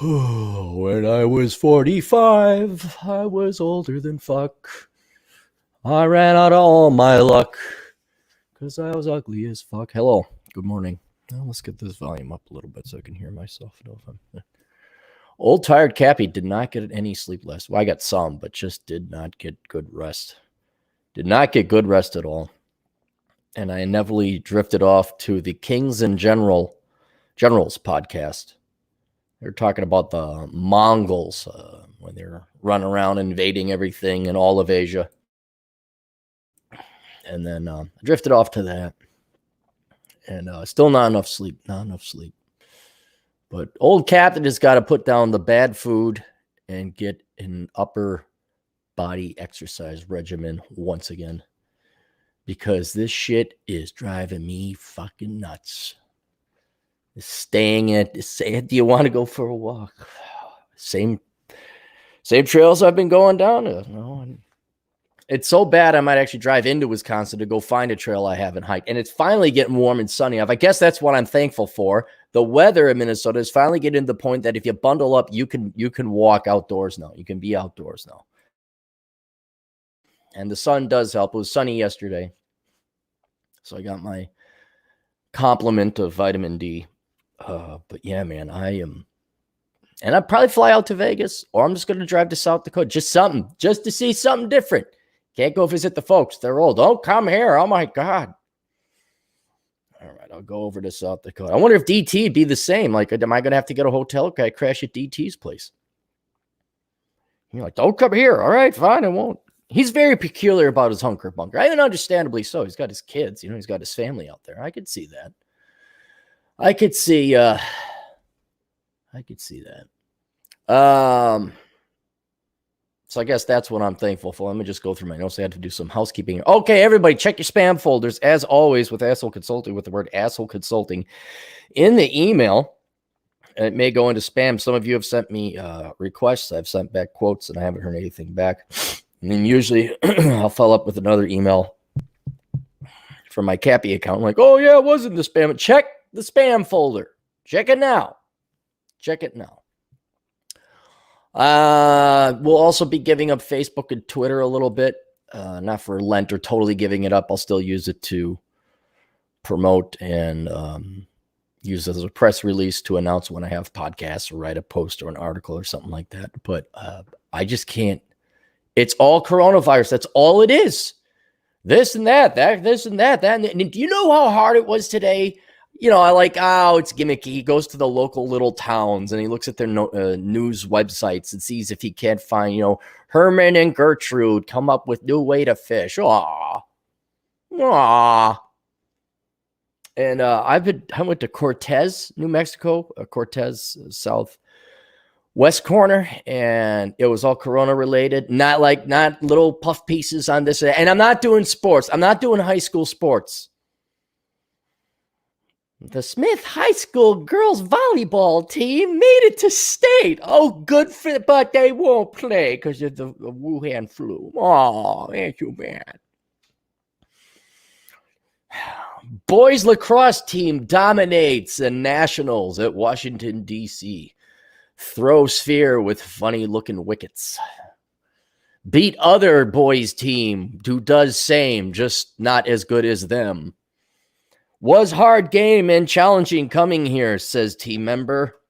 When I was 45, I was older than fuck. I ran out of all my luck because I was ugly as fuck. Hello, good morning. Now let's get this volume up a little bit so I can hear myself. Old tired Cappy did not get any sleep last. Well, I got some, but just did not get good rest. Did not get good rest at all. And I inevitably drifted off to the Kings and Generals podcast. They're talking about the Mongols when they're running around invading everything in all of Asia. And then I drifted off to that. And still not enough sleep. But old Captain has got to put down the bad food and get an upper body exercise regimen once again. Because this shit is driving me fucking nuts. Staying at, do you want to go for a walk? Same trails I've been going down to. No, it's so bad I might actually drive into Wisconsin to go find a trail I haven't hiked. And it's finally getting warm and sunny. I guess that's what I'm thankful for. The weather in Minnesota is finally getting to the point that if you bundle up, you can walk outdoors now. You can be outdoors now. And the sun does help. It was sunny yesterday. So I got my complement of vitamin D. But yeah, man, and I'd probably fly out to Vegas, or I'm just going to drive to South Dakota. Just to see something different. Can't go visit the folks. They're old. Don't come here. Oh my God. All right, I'll go over to South Dakota. I wonder if DT would be the same. Like, am I going to have to get a hotel? Can I crash at DT's place? You're like, don't come here. All right, fine, I won't. He's very peculiar about his hunker bunker. I mean, understandably so. He's got his kids. He's got his family out there. I could see that. I could see that. So I guess that's what I'm thankful for. Let me just go through my notes. I had to do some housekeeping. Okay, everybody, check your spam folders, as always, with Asshole Consulting, with the word Asshole Consulting in the email. It may go into spam. Some of you have sent me requests. I've sent back quotes, and I haven't heard anything back. And then usually I'll follow up with another email from my Cappy account. I'm like, oh, yeah, it was in the spam. Check the spam folder. Check it now. We'll also be giving up Facebook and Twitter a little bit. Not for Lent or totally giving it up. I'll still use it to promote and use it as a press release to announce when I have podcasts or write a post or an article or something like that. But I just can't. It's all coronavirus. That's all it is. This and that. And do you know how hard it was today? I like, it's gimmicky. He goes to the local little towns and he looks at their news websites and sees if he can't find, Herman and Gertrude come up with new way to fish. Aww. And I went to Cortez, New Mexico, Cortez, southwest corner, and it was all Corona related. Not little puff pieces on this. And I'm not doing sports. I'm not doing high school sports. The Smith High School girls volleyball team made it to state. Oh, good for them, but they won't play because of the Wuhan flu. Oh, ain't you bad? Boys lacrosse team dominates the Nationals at Washington, D.C. Throw sphere with funny-looking wickets. Beat other boys team who does same, just not as good as them. Was hard game and challenging coming here, says team member.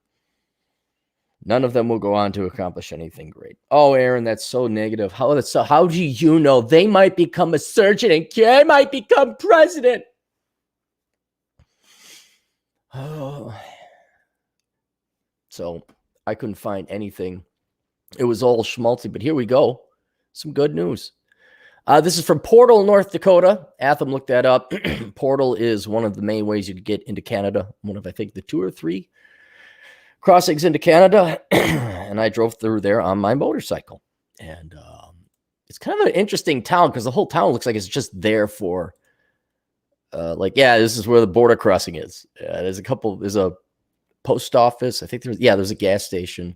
None of them will go on to accomplish anything great. Oh, Aaron, that's so negative. How do you know? They might become a surgeon and I might become president. Oh. So I couldn't find anything. It was all schmaltzy, but here we go. Some good news. This is from Portal, North Dakota. Atham looked that up. Portal is one of the main ways you could get into Canada. One of, I think, the 2 or 3 crossings into Canada. And I drove through there on my motorcycle. And it's kind of an interesting town because the whole town looks like it's just there for, this is where the border crossing is. There's a post office. I think there's a gas station.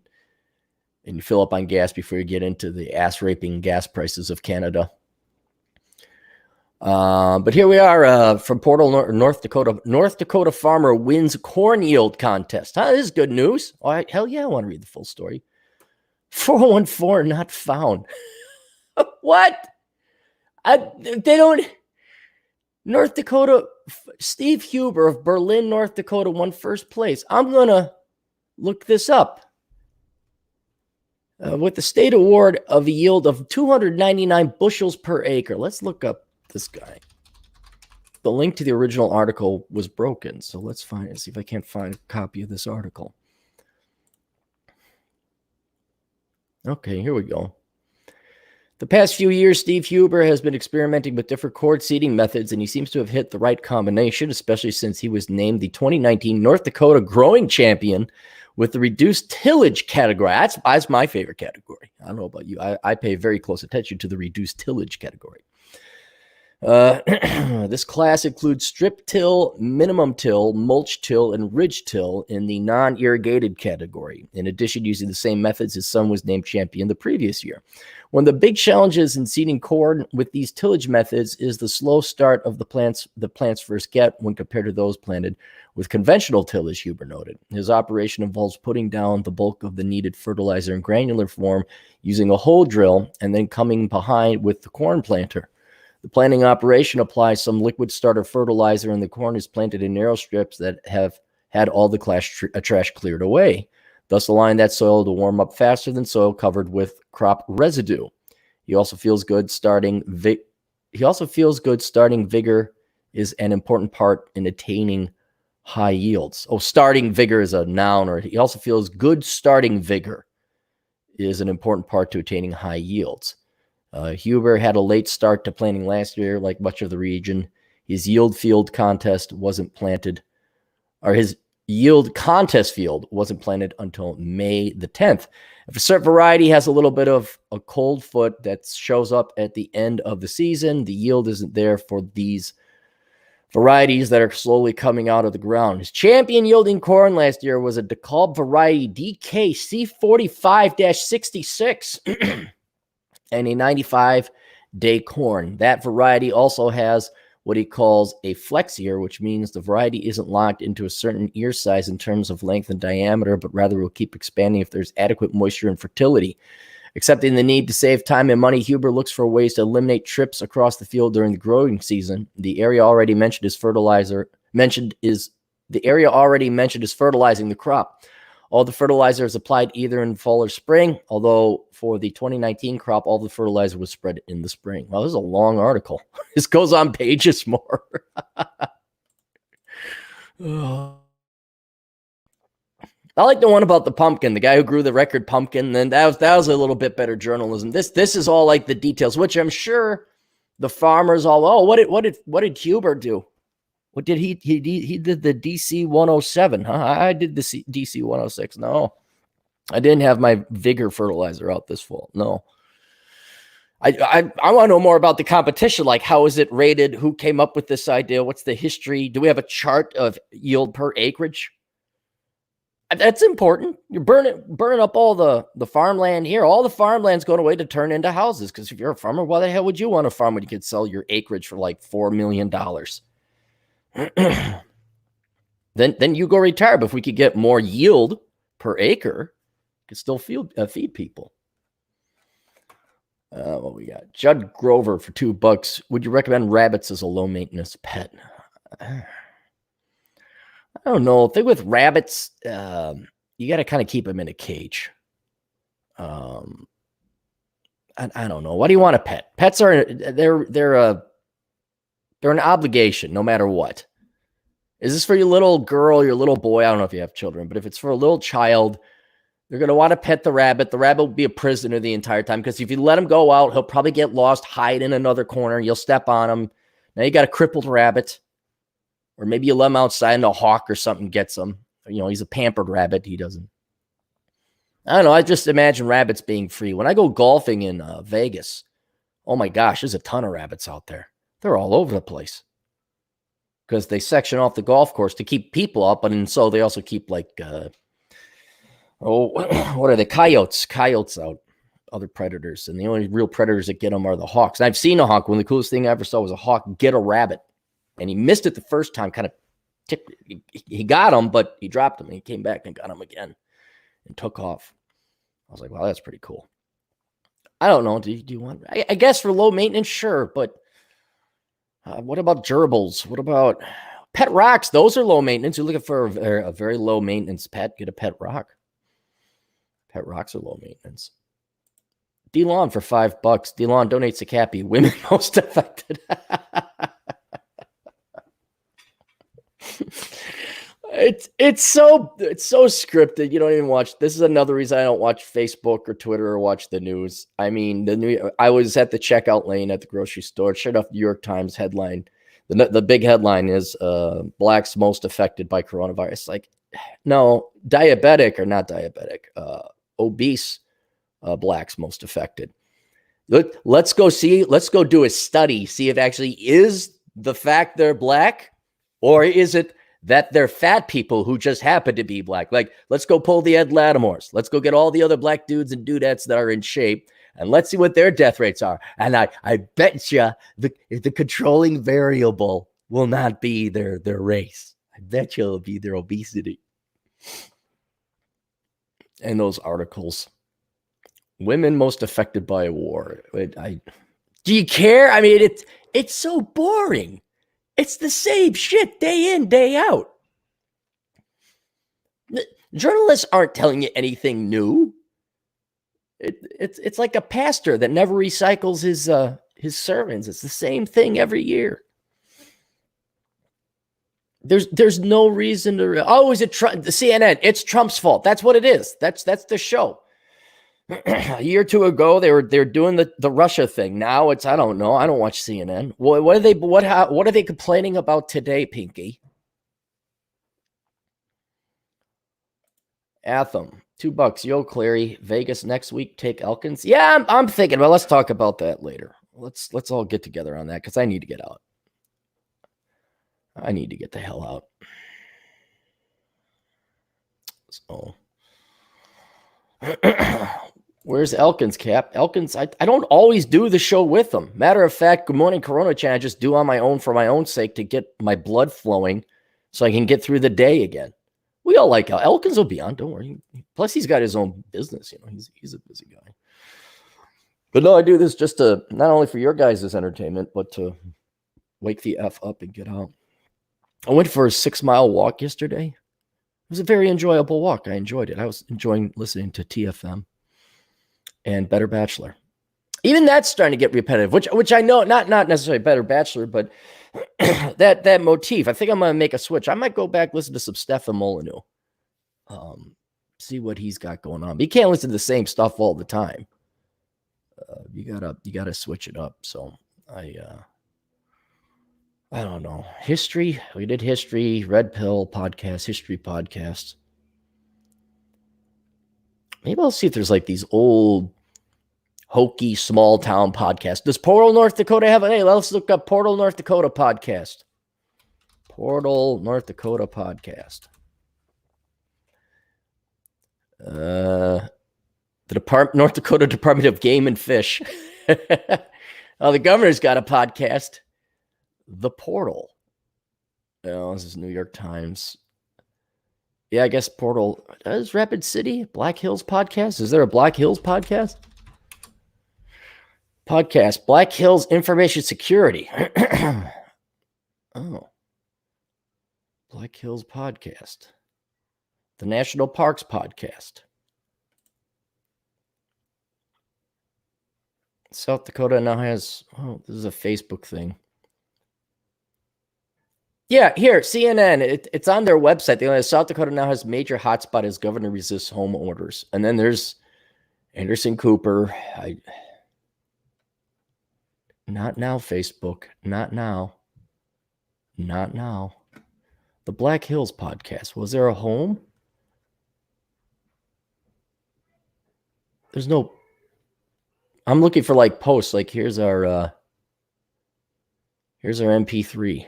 And you fill up on gas before you get into the ass-raping gas prices of Canada. But here we are from Portal, North Dakota. North Dakota farmer wins corn yield contest. This is good news. Hell yeah, I want to read the full story. 414 not found. What? They don't. North Dakota, Steve Huber of Berlin, North Dakota, won first place. I'm going to look this up. With the state award of a yield of 299 bushels per acre. Let's look up this guy. The link to the original article was broken, so let's find it. See if I can't find a copy of this article. Okay, here we go. The past few years, Steve Huber has been experimenting with different cord seeding methods, and he seems to have hit the right combination, especially since he was named the 2019 North Dakota Growing Champion with the reduced tillage category. That's my favorite category. I don't know about you. I pay very close attention to the reduced tillage category. This class includes strip till, minimum till, mulch till, and ridge till in the non-irrigated category. In addition, using the same methods, his son was named champion the previous year. One of the big challenges in seeding corn with these tillage methods is the slow start of the plants first get when compared to those planted with conventional tillage, Huber noted. His operation involves putting down the bulk of the needed fertilizer in granular form using a hole drill and then coming behind with the corn planter. The planting operation applies some liquid starter fertilizer, and the corn is planted in narrow strips that have had all the trash cleared away, thus allowing that soil to warm up faster than soil covered with crop residue. He also feels good starting vigor is an important part in attaining high yields. Oh, starting vigor is a noun, or he also feels good starting vigor is an important part to attaining high yields. Huber had a late start to planting last year, like much of the region. His yield contest field wasn't planted until May the 10th. If a certain variety has a little bit of a cold foot that shows up at the end of the season, the yield isn't there for these varieties that are slowly coming out of the ground. His champion yielding corn last year was a DeKalb variety DK C45-66. And a 95-day corn. That variety also has what he calls a flex ear, which means the variety isn't locked into a certain ear size in terms of length and diameter, but rather will keep expanding if there's adequate moisture and fertility. Accepting the need to save time and money, Huber looks for ways to eliminate trips across the field during the growing season. The area already mentioned is fertilizing the crop. All the fertilizer is applied either in fall or spring, although for the 2019 crop, all the fertilizer was spread in the spring. Well, this is a long article. This goes on pages more. I like the one about the pumpkin, the guy who grew the record pumpkin. Then that was a little bit better journalism. This is all like the details, which I'm sure the farmers all, what did Huber do? What did he did the DC 107, huh? I did the DC 106. No, I didn't have my vigor fertilizer out this fall. No. I want to know more about the competition. Like, how is it rated? Who came up with this idea? What's the history? Do we have a chart of yield per acreage? That's important. You're burning up all the farmland here. All the farmland's going away to turn into houses. Because if you're a farmer, why the hell would you want a farm when you could sell your acreage for like $4 million? Then you go retire. But if we could get more yield per acre, we could still feed people. What we got? Judd Grover for $2. Would you recommend rabbits as a low maintenance pet? I don't know. The thing with rabbits, you got to kind of keep them in a cage. I don't know. What do you want a pet? Pets are they're an obligation, no matter what. Is this for your little girl, your little boy? I don't know if you have children, but if it's for a little child, they're going to want to pet the rabbit. The rabbit will be a prisoner the entire time because if you let him go out, he'll probably get lost, hide in another corner. You'll step on him. Now you got a crippled rabbit. Or maybe you let him outside and a hawk or something gets him. You know, he's a pampered rabbit. He doesn't. I don't know. I just imagine rabbits being free. When I go golfing in Vegas, oh my gosh, there's a ton of rabbits out there. They're all over the place because they section off the golf course to keep people up, and so they also keep like, what are they? Coyotes out. other predators, and the only real predators that get them are the hawks. And I've seen a hawk. One of the coolest thing I ever saw was a hawk get a rabbit, and he missed it the first time, kind of tipped. He got him, but he dropped him, and he came back and got him again and took off. I was like, wow, that's pretty cool. I don't know. Do you want? I guess for low maintenance, sure, but what about gerbils? What about pet rocks? Those are low maintenance. You're looking for a very low maintenance pet, get a pet rock. Pet rocks are low maintenance. DeLon for $5. DeLon donates to Cappy. Women most affected. It's so scripted. You don't even watch. This is another reason I don't watch Facebook or Twitter or watch the news. I mean, I was at the checkout lane at the grocery store. Shut off New York Times headline. The big headline is blacks most affected by coronavirus. Like, no, diabetic or not diabetic, obese blacks most affected. Let's go do a study, see if actually is the fact they're black, or is it that they're fat people who just happen to be black. Like, let's go pull the Ed Latimores. Let's go get all the other black dudes and dudettes that are in shape, and let's see what their death rates are. And I bet you the controlling variable will not be their race. I bet you it'll be their obesity. And those articles. Women most affected by a war. Do you care? I mean, it's so boring. It's the same shit day in, day out. Journalists aren't telling you anything new. It's like a pastor that never recycles his sermons. It's the same thing every year. There's no reason to. Is it Trump? The CNN? It's Trump's fault. That's what it is. That's the show. A year or two ago, they're doing the Russia thing. Now it's, I don't know. I don't watch CNN. What are they complaining about today, Pinky? Atham, $2. Yo, Clary, Vegas next week. Take Elkins. Yeah, I'm thinking. Well, let's talk about that later. Let's all get together on that because I need to get out. I need to get the hell out. So. Where's Elkins, Cap? Elkins, I don't always do the show with them. Matter of fact, Good Morning Coronachan, I just do on my own for my own sake to get my blood flowing so I can get through the day again. We all like Elkins will be on, don't worry. Plus, he's got his own business, he's a busy guy. But no, I do this just to, not only for your guys' entertainment, but to wake the F up and get out. I went for a 6-mile walk yesterday. It was a very enjoyable walk. I enjoyed it. I was enjoying listening to TFM and Better Bachelor. Even that's starting to get repetitive, which I know, not necessarily Better Bachelor, but that motif. I think I'm going to make a switch. I might go back, listen to some Stefan Molyneux. See what he's got going on. But you can't listen to the same stuff all the time. You gotta switch it up. So I don't know. History. We did history, Red Pill podcast, history podcast. Maybe I'll see if there's like these old hokey small town podcasts. Does Portal, North Dakota have it? Hey, let's look up Portal, North Dakota podcast. Portal, North Dakota podcast. The North Dakota Department of Game and Fish. Oh, the governor's got a podcast. The Portal. This is New York Times. Yeah, I guess Portal. Is Rapid City Black Hills podcast? Is there a Black Hills podcast? Black Hills Information Security. Oh. Black Hills podcast. The National Parks podcast. South Dakota now has, this is a Facebook thing. Yeah, here, CNN, it's on their website. South Dakota now has major hotspot as governor resists home orders. And then there's Anderson Cooper. Not now, Facebook. Not now. Not now. The Black Hills podcast. Was there a home? There's no... I'm looking for like posts. Like here's our MP3.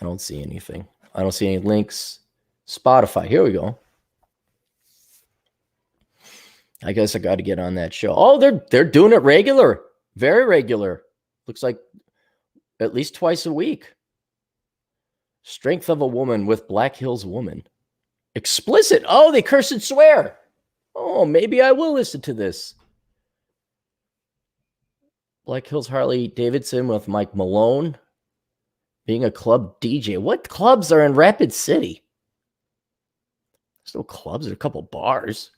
I don't see anything. I don't see any links. Spotify. Here we go. I guess I got to get on that show. Oh, they're doing it regular, very regular. Looks like at least twice a week. Strength of a Woman with Black Hills Woman. Explicit. Oh, they curse and swear. Oh, maybe I will listen to this. Black Hills Harley Davidson with Mike Malone. Being a club DJ. What clubs are in Rapid City? There's no clubs. There's a couple bars.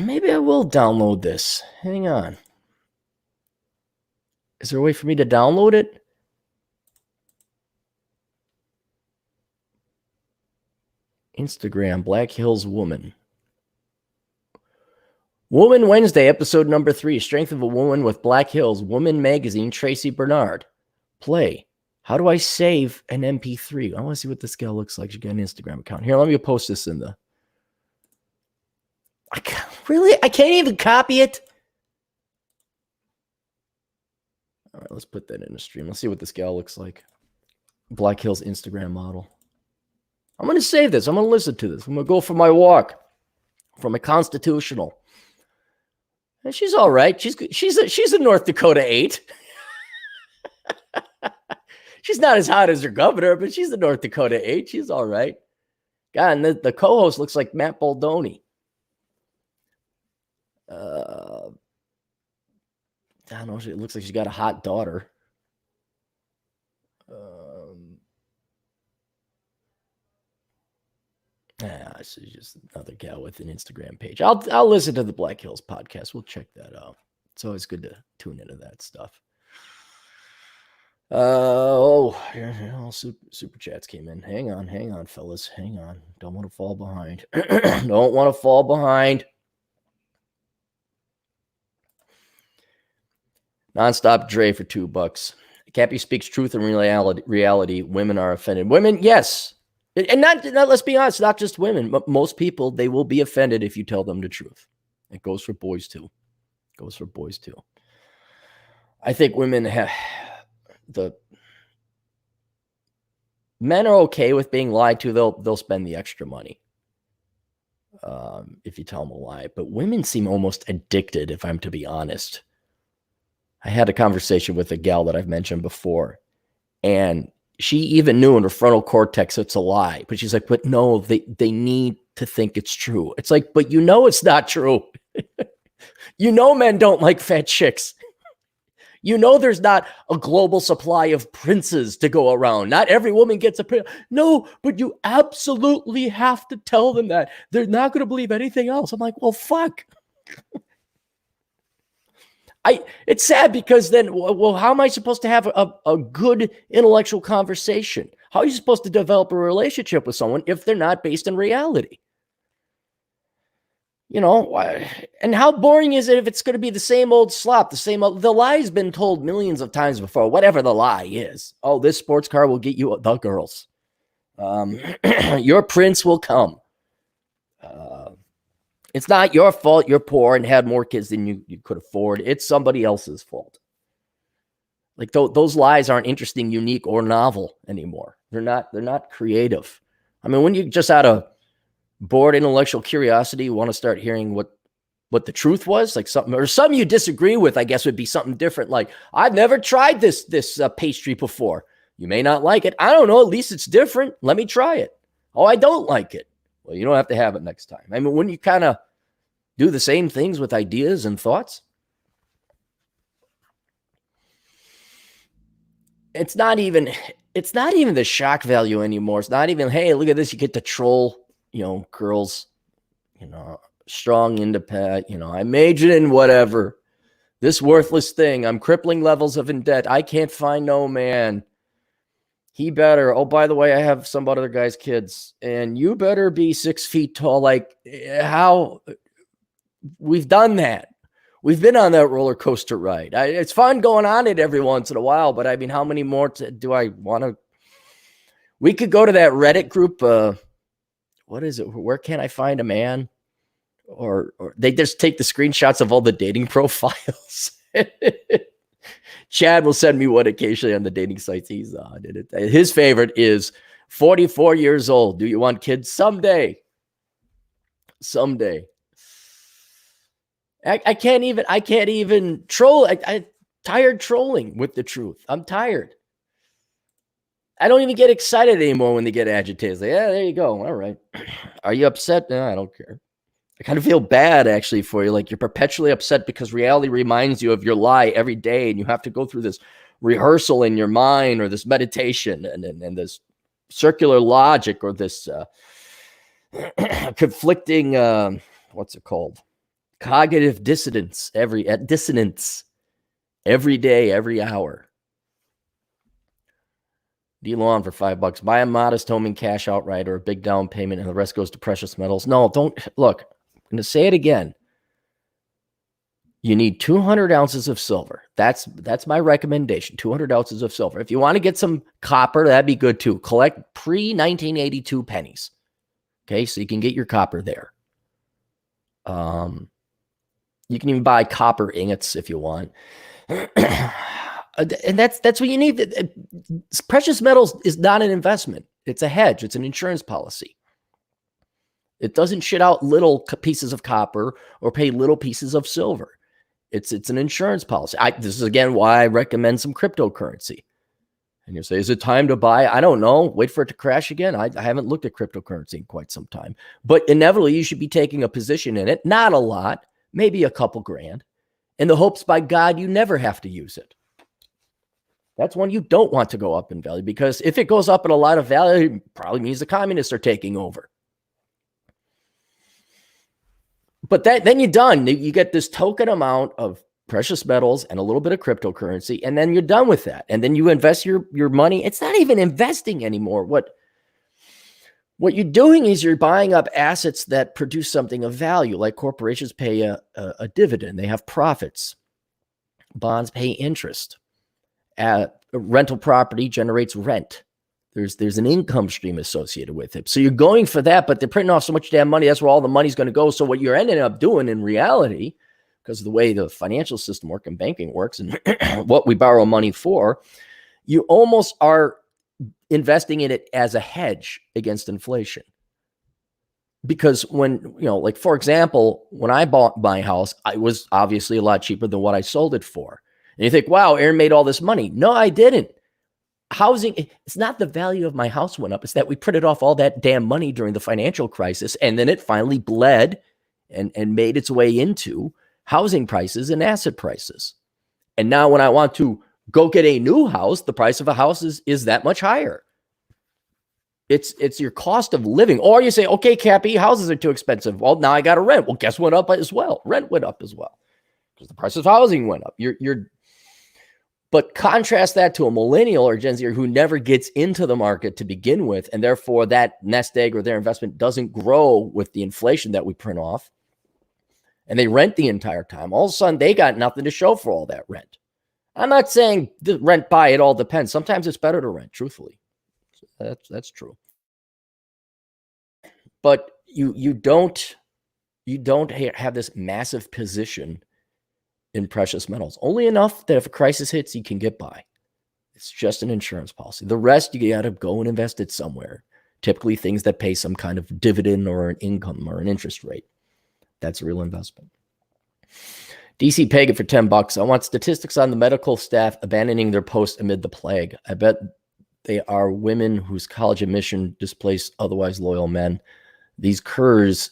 Maybe I will download this. Hang on. Is there a way for me to download it? Instagram, Black Hills Woman. Woman Wednesday, episode number 3. Strength of a Woman with Black Hills. Woman Magazine, Tracy Bernard. Play. How do I save an MP3? I want to see what this gal looks like. She got an Instagram account. Here, let me post this in the... I can't even copy it. All right, let's put that in the stream. Let's see what this gal looks like. Black Hills Instagram model. I'm going to save this. I'm going to listen to this. I'm going to go for my walk. For my constitutional. And she's all right. She's a North Dakota 8. She's not as hot as her governor, but she's a North Dakota 8. She's all right. God, and the co-host looks like Matt Baldoni. I don't know. It looks like she's got a hot daughter. This is just another gal with an Instagram page. I'll listen to the Black Hills podcast. We'll check that out. It's always good to tune into that stuff. Super chats came in. Hang on, fellas. Hang on. Don't want to fall behind. Don't want to fall behind. Nonstop Dre for $2. Cappy speaks truth and reality. Women are offended. Women, yes. And not let's be honest, not just women, but most people, they will be offended if you tell them the truth. It goes for boys too. I think women have the men are okay with being lied to. They'll spend the extra money if you tell them a lie. But women seem almost addicted, if I'm to be honest. I had a conversation with a gal that I've mentioned before, and she even knew in her frontal cortex it's a lie. But she's like, but no, they need to think it's true. It's like, but you know it's not true. You know men don't like fat chicks. You know there's not a global supply of princes to go around. Not every woman gets a prince. No, but you absolutely have to tell them that. They're not going to believe anything else. I'm like, well, fuck. It's sad because then, well, how am I supposed to have a good intellectual conversation? How are you supposed to develop a relationship with someone if they're not based in reality? You know, and how boring is it if it's going to be the same old slop, the lie's been told millions of times before, whatever the lie is. Oh, this sports car will get you the girls. Your prince will come. It's not your fault you're poor and had more kids than you could afford. It's somebody else's fault. Like those lies aren't interesting, unique, or novel anymore. They're not creative. I mean, when you just out of bored intellectual curiosity want to start hearing what the truth was, like something you disagree with, I guess would be something different. Like, I've never tried this pastry before. You may not like it. I don't know. At least it's different. Let me try it. Oh, I don't like it. Well, you don't have to have it next time. I mean, when you kind of do the same things with ideas and thoughts, it's not even the shock value anymore. It's not even, hey, look at this. You get to troll, girls, strong, independent, I majored in whatever, this worthless thing. I'm crippling levels of in debt. I can't find no man. He better. Oh, by the way, I have some other guy's kids, and you better be 6 feet tall. Like, how? We've done that. We've been on that roller coaster ride. It's fun going on it every once in a while, but I mean, how many more do I want to? We could go to that Reddit group. What is it? Where can I find a man? Or they just take the screenshots of all the dating profiles. Chad will send me one occasionally on the dating sites he's on. His favorite is 44 years old. Do you want kids? Someday. I can't even troll. I'm tired trolling with the truth. I'm tired. I don't even get excited anymore when they get agitated. It's like, yeah, there you go. All right. Are you upset? No, I don't care. I kind of feel bad actually for you. Like you're perpetually upset because reality reminds you of your lie every day, and you have to go through this rehearsal in your mind or this meditation and this circular logic or this conflicting, what's it called? Cognitive dissonance every day, every hour. D-Lawn for $5. Buy a modest home in cash outright or a big down payment, and the rest goes to precious metals. No, don't. Look, I'm going to say it again. You need 200 ounces of silver. That's my recommendation, 200 ounces of silver. If you want to get some copper, that'd be good too. Collect pre-1982 pennies. Okay, so you can get your copper there. You can even buy copper ingots if you want. And that's what you need. Precious metals is not an investment. It's a hedge. It's an insurance policy. It doesn't shit out little pieces of copper or pay little pieces of silver. It's an insurance policy. This is, again, why I recommend some cryptocurrency. And you say, is it time to buy? I don't know. Wait for it to crash again. I haven't looked at cryptocurrency in quite some time. But inevitably, you should be taking a position in it. Not a lot. Maybe a couple grand. In the hopes, by God, you never have to use it. That's one you don't want to go up in value, because if it goes up in a lot of value, it probably means the communists are taking over. But then you're done. You get this token amount of precious metals and a little bit of cryptocurrency, and then you're done with that. And then you invest your money. It's not even investing anymore. What you're doing is you're buying up assets that produce something of value, like corporations pay a dividend. They have profits. Bonds pay interest. Rental property generates rent. There's an income stream associated with it. So you're going for that, but they're printing off so much damn money. That's where all the money's going to go. So what you're ending up doing in reality, because of the way the financial system works and banking works and what we borrow money for, you almost are investing in it as a hedge against inflation. Because when, like, for example, when I bought my house, it was obviously a lot cheaper than what I sold it for. And you think, wow, Aaron made all this money. No, I didn't. Housing, it's not the value of my house went up. It's that we printed off all that damn money during the financial crisis, and then it finally bled and made its way into housing prices and asset prices. And now when I want to go get a new house, the price of a house is that much higher. It's your cost of living. Or you say, okay, Cappy, houses are too expensive. Well, now I got to rent. Well, guess what up as well? Rent went up as well because the price of housing went up. But contrast that to a millennial or Gen Zer who never gets into the market to begin with, and therefore that nest egg or their investment doesn't grow with the inflation that we print off, and they rent the entire time. All of a sudden, they got nothing to show for all that rent. I'm not saying the rent buy, it all depends. Sometimes it's better to rent, truthfully. That's true. But you don't have this massive position in precious metals, only enough that if a crisis hits, you can get by. It's just an insurance policy. The rest, you got to go and invest it somewhere. Typically things that pay some kind of dividend or an income or an interest rate. That's a real investment. DC Pagan for $10. I want statistics on the medical staff abandoning their post amid the plague. I bet they are women whose college admission displaced otherwise loyal men. These curs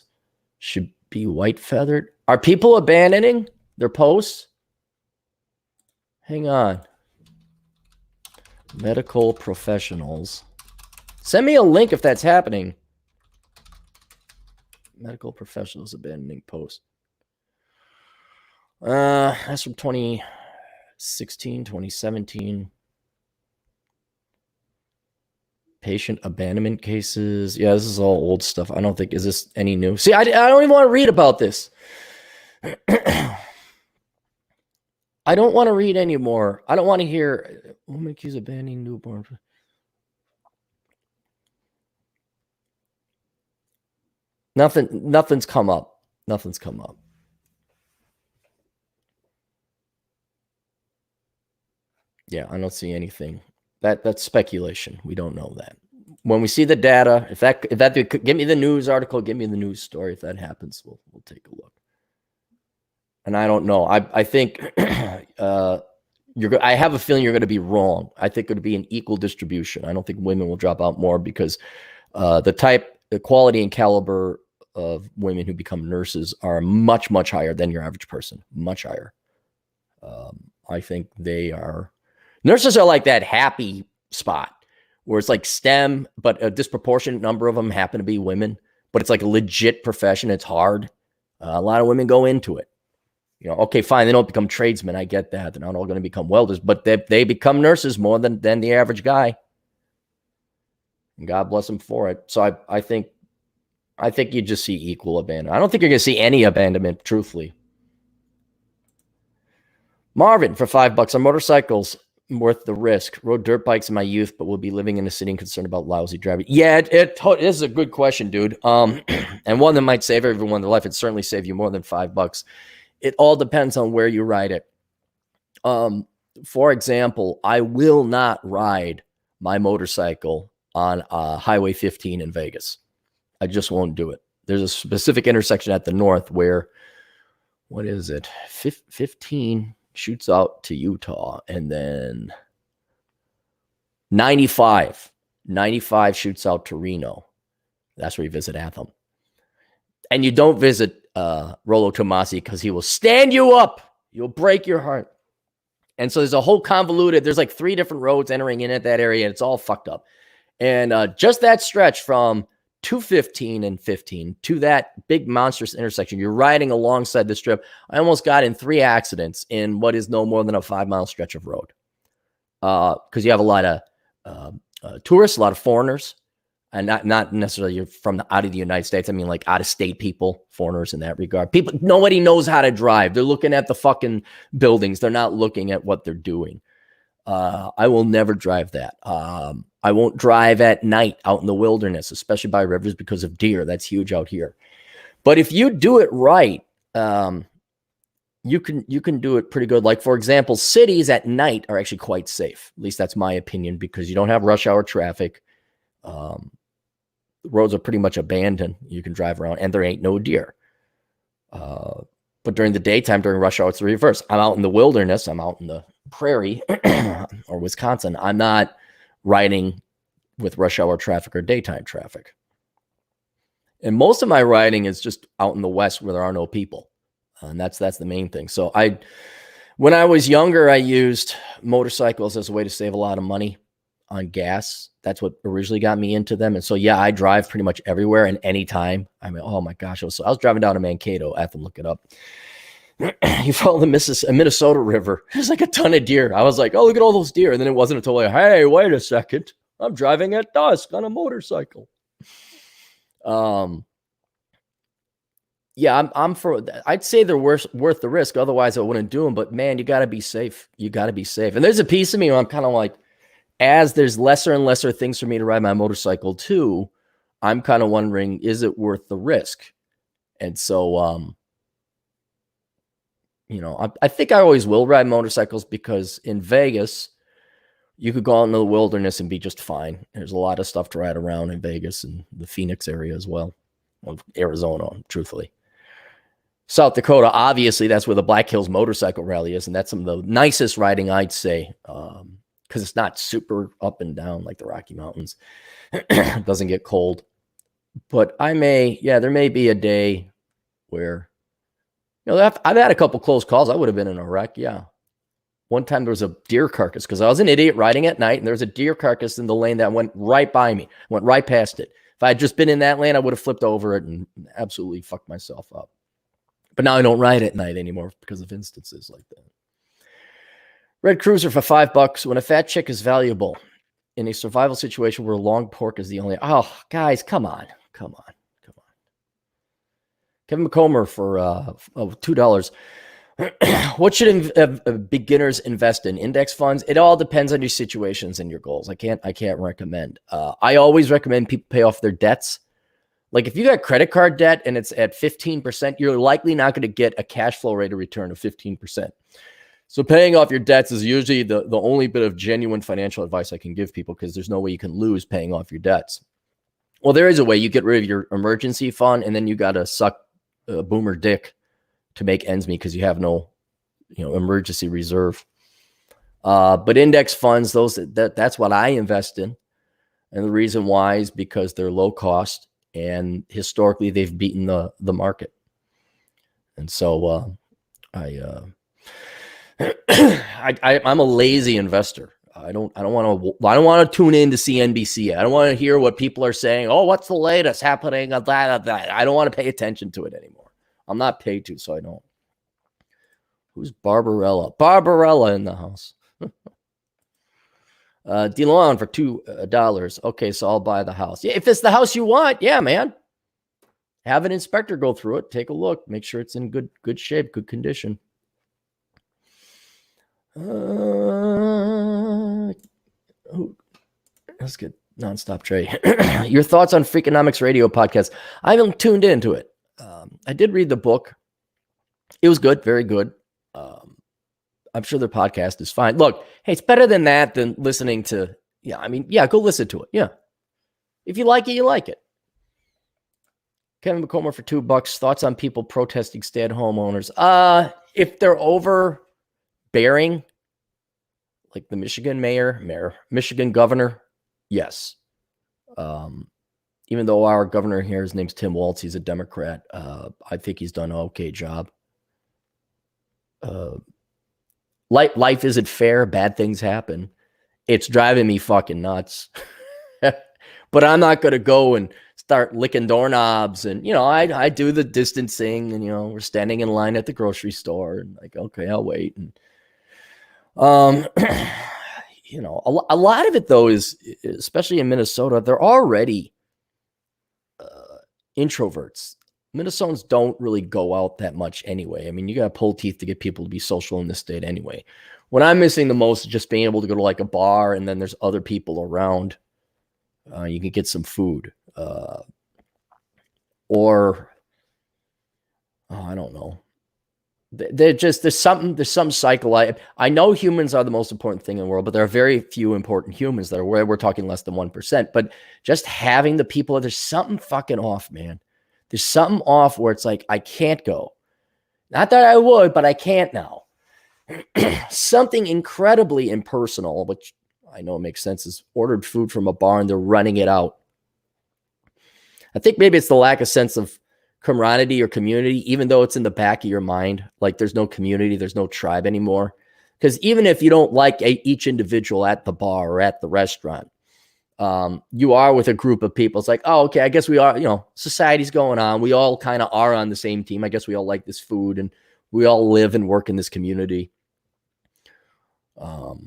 should be white feathered. Are people abandoning their posts? Hang on. Medical professionals. Send me a link if that's happening. Medical professionals abandoning post. That's from 2016, 2017. Patient abandonment cases. Yeah, this is all old stuff. I don't think, is this any new? See, I don't even want to read about this. I don't want to read anymore. I don't want to hear woman accused of abandoning newborn. Nothing's come up. Nothing's come up. Yeah, I don't see anything. That's speculation. We don't know that. When we see the data, if that give me the news article, give me the news story. If that happens, we'll take a look. And I don't know. I think I have a feeling you're going to be wrong. I think it would be an equal distribution. I don't think women will drop out more because the quality and caliber of women who become nurses are much, much higher than your average person. Much higher. I think nurses are like that happy spot where it's like STEM, but a disproportionate number of them happen to be women, but it's like a legit profession. It's hard. A lot of women go into it. Okay, fine. They don't become tradesmen. I get that. They're not all going to become welders, but they become nurses more than the average guy. And God bless them for it. So I think you just see equal abandonment. I don't think you're going to see any abandonment, truthfully. Marvin for $5. Are motorcycles worth the risk? Rode dirt bikes in my youth, but will be living in a city and concerned about lousy driving. Yeah, this is a good question, dude. And one that might save everyone their life. It'd certainly save you more than $5. It all depends on where you ride it. For example, I will not ride my motorcycle on Highway 15 in Vegas. I just won't do it. There's a specific intersection at the north where, what is it? 15 shoots out to Utah, and then 95 shoots out to Reno. That's where you visit Atham. And you don't visit Rollo Tomasi because he will stand you up. You'll break your heart. And so there's a whole convoluted, there's like 3 different roads entering in at that area, and it's all fucked up. And just that stretch from 215 and 15 to that big monstrous intersection, you're riding alongside the strip. I almost got in 3 accidents in what is no more than a 5-mile stretch of road. Because you have a lot of tourists, a lot of foreigners, and not necessarily from out of the United States. I mean, like out of state people, foreigners in that regard. Nobody knows how to drive. They're looking at the fucking buildings. They're not looking at what they're doing. I will never drive that. I won't drive at night out in the wilderness, especially by rivers, because of deer. That's huge out here. But if you do it right, you can do it pretty good. Like, for example, cities at night are actually quite safe. At least that's my opinion, because you don't have rush hour traffic. The roads are pretty much abandoned. You can drive around, and there ain't no deer. But during the daytime, during rush hour, it's the reverse. I'm out in the wilderness. I'm out in the prairie or Wisconsin. I'm not riding with rush hour traffic or daytime traffic. And most of my riding is just out in the West where there are no people. And that's the main thing. So when I was younger, I used motorcycles as a way to save a lot of money on gas. That's what originally got me into them. And so, yeah, I drive pretty much everywhere and anytime. I mean, oh my gosh. I was driving down to Mankato. I have to look it up. You follow the Minnesota River. There's like a ton of deer. I was like, oh, look at all those deer. And then it wasn't until like, hey, wait a second. I'm driving at dusk on a motorcycle. Yeah, I'm for, I'd say they're worth the risk. Otherwise I wouldn't do them, but man, you got to be safe. You got to be safe. And there's a piece of me where I'm kind of like, as there's lesser and lesser things for me to ride my motorcycle too, I'm kind of wondering, is it worth the risk? And so, I think I always will ride motorcycles because in Vegas, you could go out into the wilderness and be just fine. There's a lot of stuff to ride around in Vegas and the Phoenix area as well. Arizona, truthfully. South Dakota, obviously, that's where the Black Hills Motorcycle Rally is, and that's some of the nicest riding, I'd say, because it's not super up and down like the Rocky Mountains. It doesn't get cold. But there may be a day where, I've had a couple close calls. I would have been in a wreck, yeah. One time there was a deer carcass because I was an idiot riding at night, and there was a deer carcass in the lane that went right by me, went right past it. If I had just been in that lane, I would have flipped over it and absolutely fucked myself up. But now I don't ride at night anymore because of instances like that. Red Cruiser for $5. When a fat chick is valuable in a survival situation where long pork is the only... Oh, guys, come on. Kevin McComber for $2. What should beginners invest in? Index funds? It all depends on your situations and your goals. I can't recommend. I always recommend people pay off their debts. Like if you got credit card debt and it's at 15%, you're likely not going to get a cash flow rate of return of 15%. So paying off your debts is usually the only bit of genuine financial advice I can give people, because there's no way you can lose paying off your debts. Well, there is a way. You get rid of your emergency fund, and then you got to suck a boomer dick to make ends meet because you have no, emergency reserve. But index funds, that's what I invest in. And the reason why is because they're low cost and historically they've beaten the market. And so I'm a lazy investor. I don't want to tune in to CNBC. I don't want to hear what people are saying. Oh, what's the latest happening? I don't want to pay attention to it anymore. I'm not paid to, so I don't. Who's Barbarella? Barbarella in the house. DeLon for $2. Okay, so I'll buy the house. Yeah, if it's the house you want, yeah, man. Have an inspector go through it, take a look, make sure it's in good shape, good condition. That's good. Nonstop Trey. Your thoughts on Freakonomics Radio podcast? I haven't tuned into it. I did read the book. It was good, very good. I'm sure their podcast is fine. Look, hey, it's better than that than listening to, go listen to it. Yeah. If you like it, you like it. Kevin McCormick for $2. Thoughts on people protesting stay-at-home owners? If they're overbearing, like the Michigan Michigan governor, yes. Even though our governor here, his name's Tim Walz, he's a Democrat. I think he's done an okay job. Life isn't fair. Bad things happen. It's driving me fucking nuts. But I'm not going to go and start licking doorknobs. And, I do the distancing and, we're standing in line at the grocery store and like, okay, I'll wait. And, a lot of it though is, especially in Minnesota, they're already introverts. Minnesotans don't really go out that much anyway. I mean, you got to pull teeth to get people to be social in this state anyway. What I'm missing the most is just being able to go to like a bar and then there's other people around. You can get some food. I don't know. There's some cycle. I know humans are the most important thing in the world, but there are very few important humans that are where we're talking less than 1%. But just having the people, there's something fucking off, man. There's something off where it's like, I can't go. Not that I would, but I can't now. Something incredibly impersonal, which I know it makes sense, is ordered food from a bar and they're running it out. I think maybe it's the lack of sense of camaraderie or community, even though it's in the back of your mind. Like there's no community, there's no tribe anymore. Because even if you don't like each individual at the bar or at the restaurant, you are with a group of people. It's like, oh, okay, I guess we are, society's going on. We all kind of are on the same team. I guess we all like this food and we all live and work in this community. But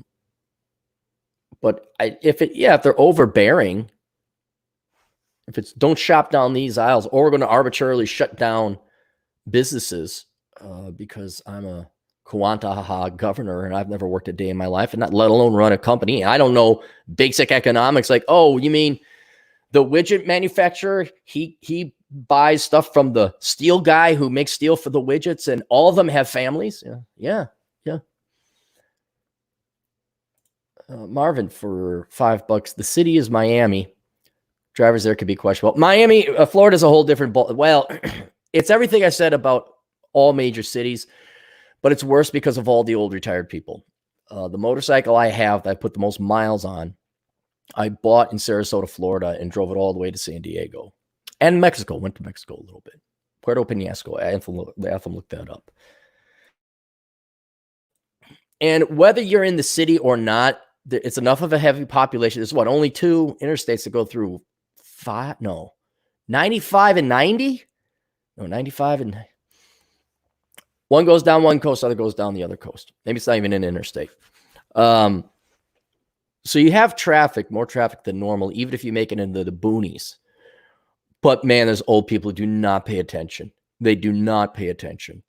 if they're overbearing, if it's don't shop down these aisles, or we're going to arbitrarily shut down businesses because I'm a Coontaha governor and I've never worked a day in my life, and not let alone run a company. I don't know basic economics. Like, oh, you mean the widget manufacturer? He buys stuff from the steel guy who makes steel for the widgets, and all of them have families. Yeah. Marvin for $5. The city is Miami. Drivers there could be questionable. Miami, Florida is a whole different ball. Well, it's everything I said about all major cities, but it's worse because of all the old retired people. The motorcycle I have that I put the most miles on, I bought in Sarasota, Florida, and drove it all the way to San Diego and Mexico. Went to Mexico a little bit. Puerto Penasco. I have to look that up. And whether you're in the city or not, it's enough of a heavy population. There's only 2 interstates that go through 95 and 90? No, 95 and one goes down one coast, other goes down the other coast. Maybe it's not even an interstate. So you have traffic, more traffic than normal, even if you make it into the boonies. But man, there's old people who do not pay attention. They do not pay attention.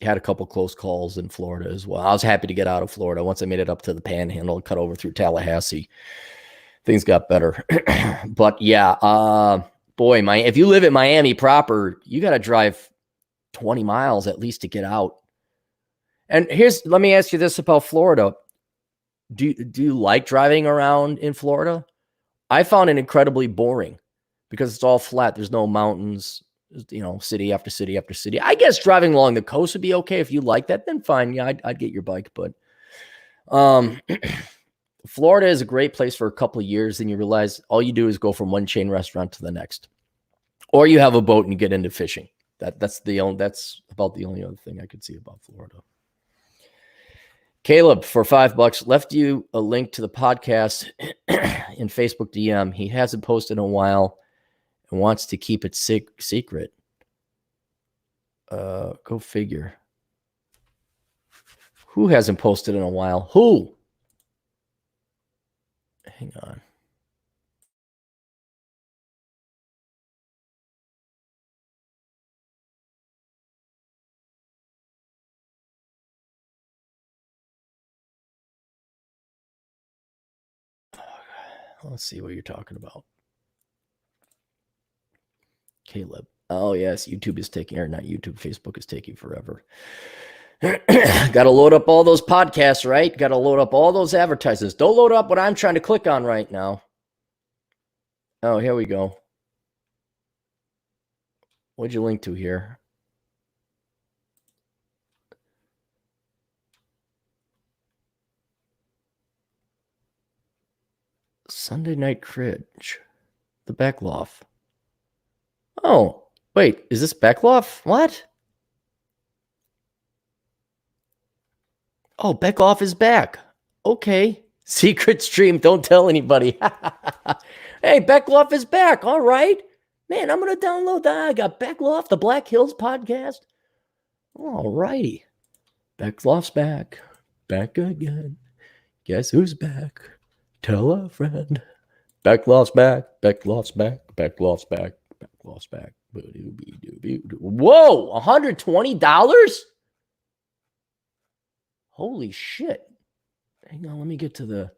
Had a couple close calls in Florida as well. I was happy to get out of Florida. Once I made it up to the Panhandle and cut over through Tallahassee, things got better. But yeah, boy, if you live in Miami proper, you got to drive 20 miles at least to get out. And let me ask you this about Florida. Do you like driving around in Florida? I found it incredibly boring because it's all flat. There's no mountains. city after city after city. I guess driving along the coast would be okay. If you like that, then fine. Yeah, I'd get your bike. But Florida is a great place for a couple of years. And you realize all you do is go from one chain restaurant to the next. Or you have a boat and you get into fishing. That's about the only other thing I could see about Florida. Caleb, for $5, left you a link to the podcast in Facebook DM. He hasn't posted in a while and wants to keep it secret. Go figure. Who hasn't posted in a while? Who? Hang on. Let's see what you're talking about. Caleb. Oh, yes. YouTube is taking, or not YouTube, Facebook is taking forever. Got to load up all those podcasts, right? Got to load up all those advertisements. Don't load up what I'm trying to click on right now. Oh, here we go. What'd you link to here? Sunday Night Cringe. The Beckloff. Oh, wait. Is this Beckloff? What? Oh, Beckloff is back. Okay. Secret stream. Don't tell anybody. Hey, Beckloff is back. All right. Man, I'm going to download that. I got Beckloff, the Black Hills podcast. All righty. Beckloff's back. Back again. Guess who's back? Tell a friend. Beckloff's back. Beckloff's back. Beckloff's back. Beckloff's back. Whoa, $120? Holy shit. Hang on, let me get to the...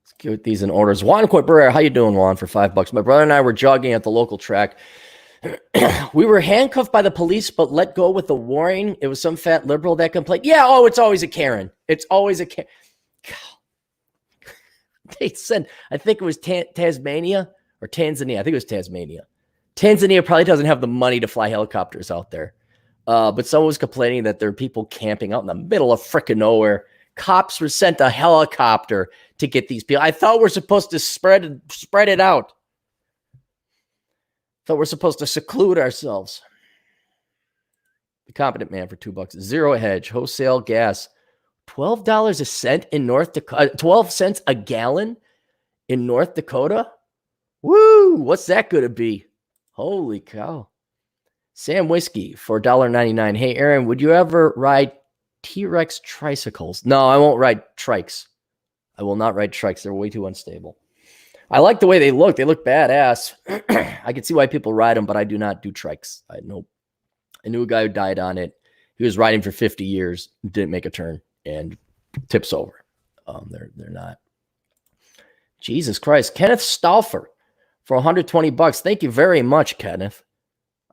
Let's get these in orders. Juan Corberra, how you doing, Juan, for $5? My brother and I were jogging at the local track. We were handcuffed by the police, but let go with a warning. It was some fat liberal that complained. Yeah, oh, it's always a Karen. It's always a Karen. They said, I think it was Tasmania or Tanzania. I think it was Tasmania. Tanzania probably doesn't have the money to fly helicopters out there. But someone was complaining that there are people camping out in the middle of frickin' nowhere. Cops were sent a helicopter to get these people. I thought we're supposed to spread it out. Thought we're supposed to seclude ourselves. The Competent Man for $2. Zero Hedge. Wholesale gas. $12 a cent in North Dakota. 12 cents a gallon in North Dakota. Woo! What's that going to be? Holy cow. Sam Whiskey for $1.99. Hey, Aaron, would you ever ride T-Rex tricycles? No, I won't ride trikes. I will not ride trikes. They're way too unstable. I like the way they look. They look badass. I can see why people ride them, but I do not do trikes. I knew a guy who died on it. He was riding for 50 years, didn't make a turn, and tips over. They're not. Jesus Christ. Kenneth Stauffer for $120. Thank you very much, Kenneth.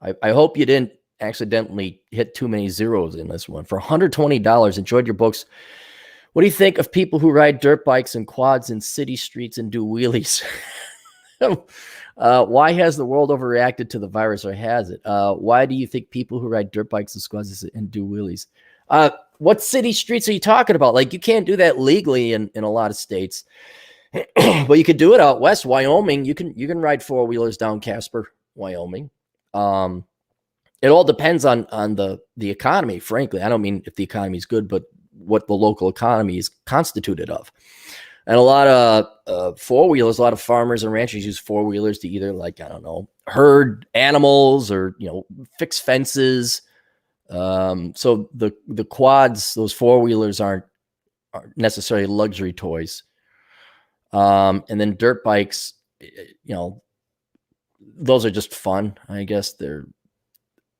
I hope you didn't accidentally hit too many zeros in this one. For $120, enjoyed your books. What do you think of people who ride dirt bikes and quads in city streets and do wheelies? Why has the world overreacted to the virus, or has it? Why do you think people who ride dirt bikes and quads and do wheelies? What city streets are you talking about? Like, you can't do that legally in a lot of states, but you could do it out west, Wyoming. You can ride four-wheelers down Casper, Wyoming. It all depends on the economy, frankly. I don't mean if the economy is good, but what the local economy is constituted of. And a lot of four-wheelers, a lot of farmers and ranchers use four-wheelers to either, like, I don't know, herd animals or, fix fences. So the quads, those four-wheelers aren't necessarily luxury toys. And then dirt bikes, those are just fun. I guess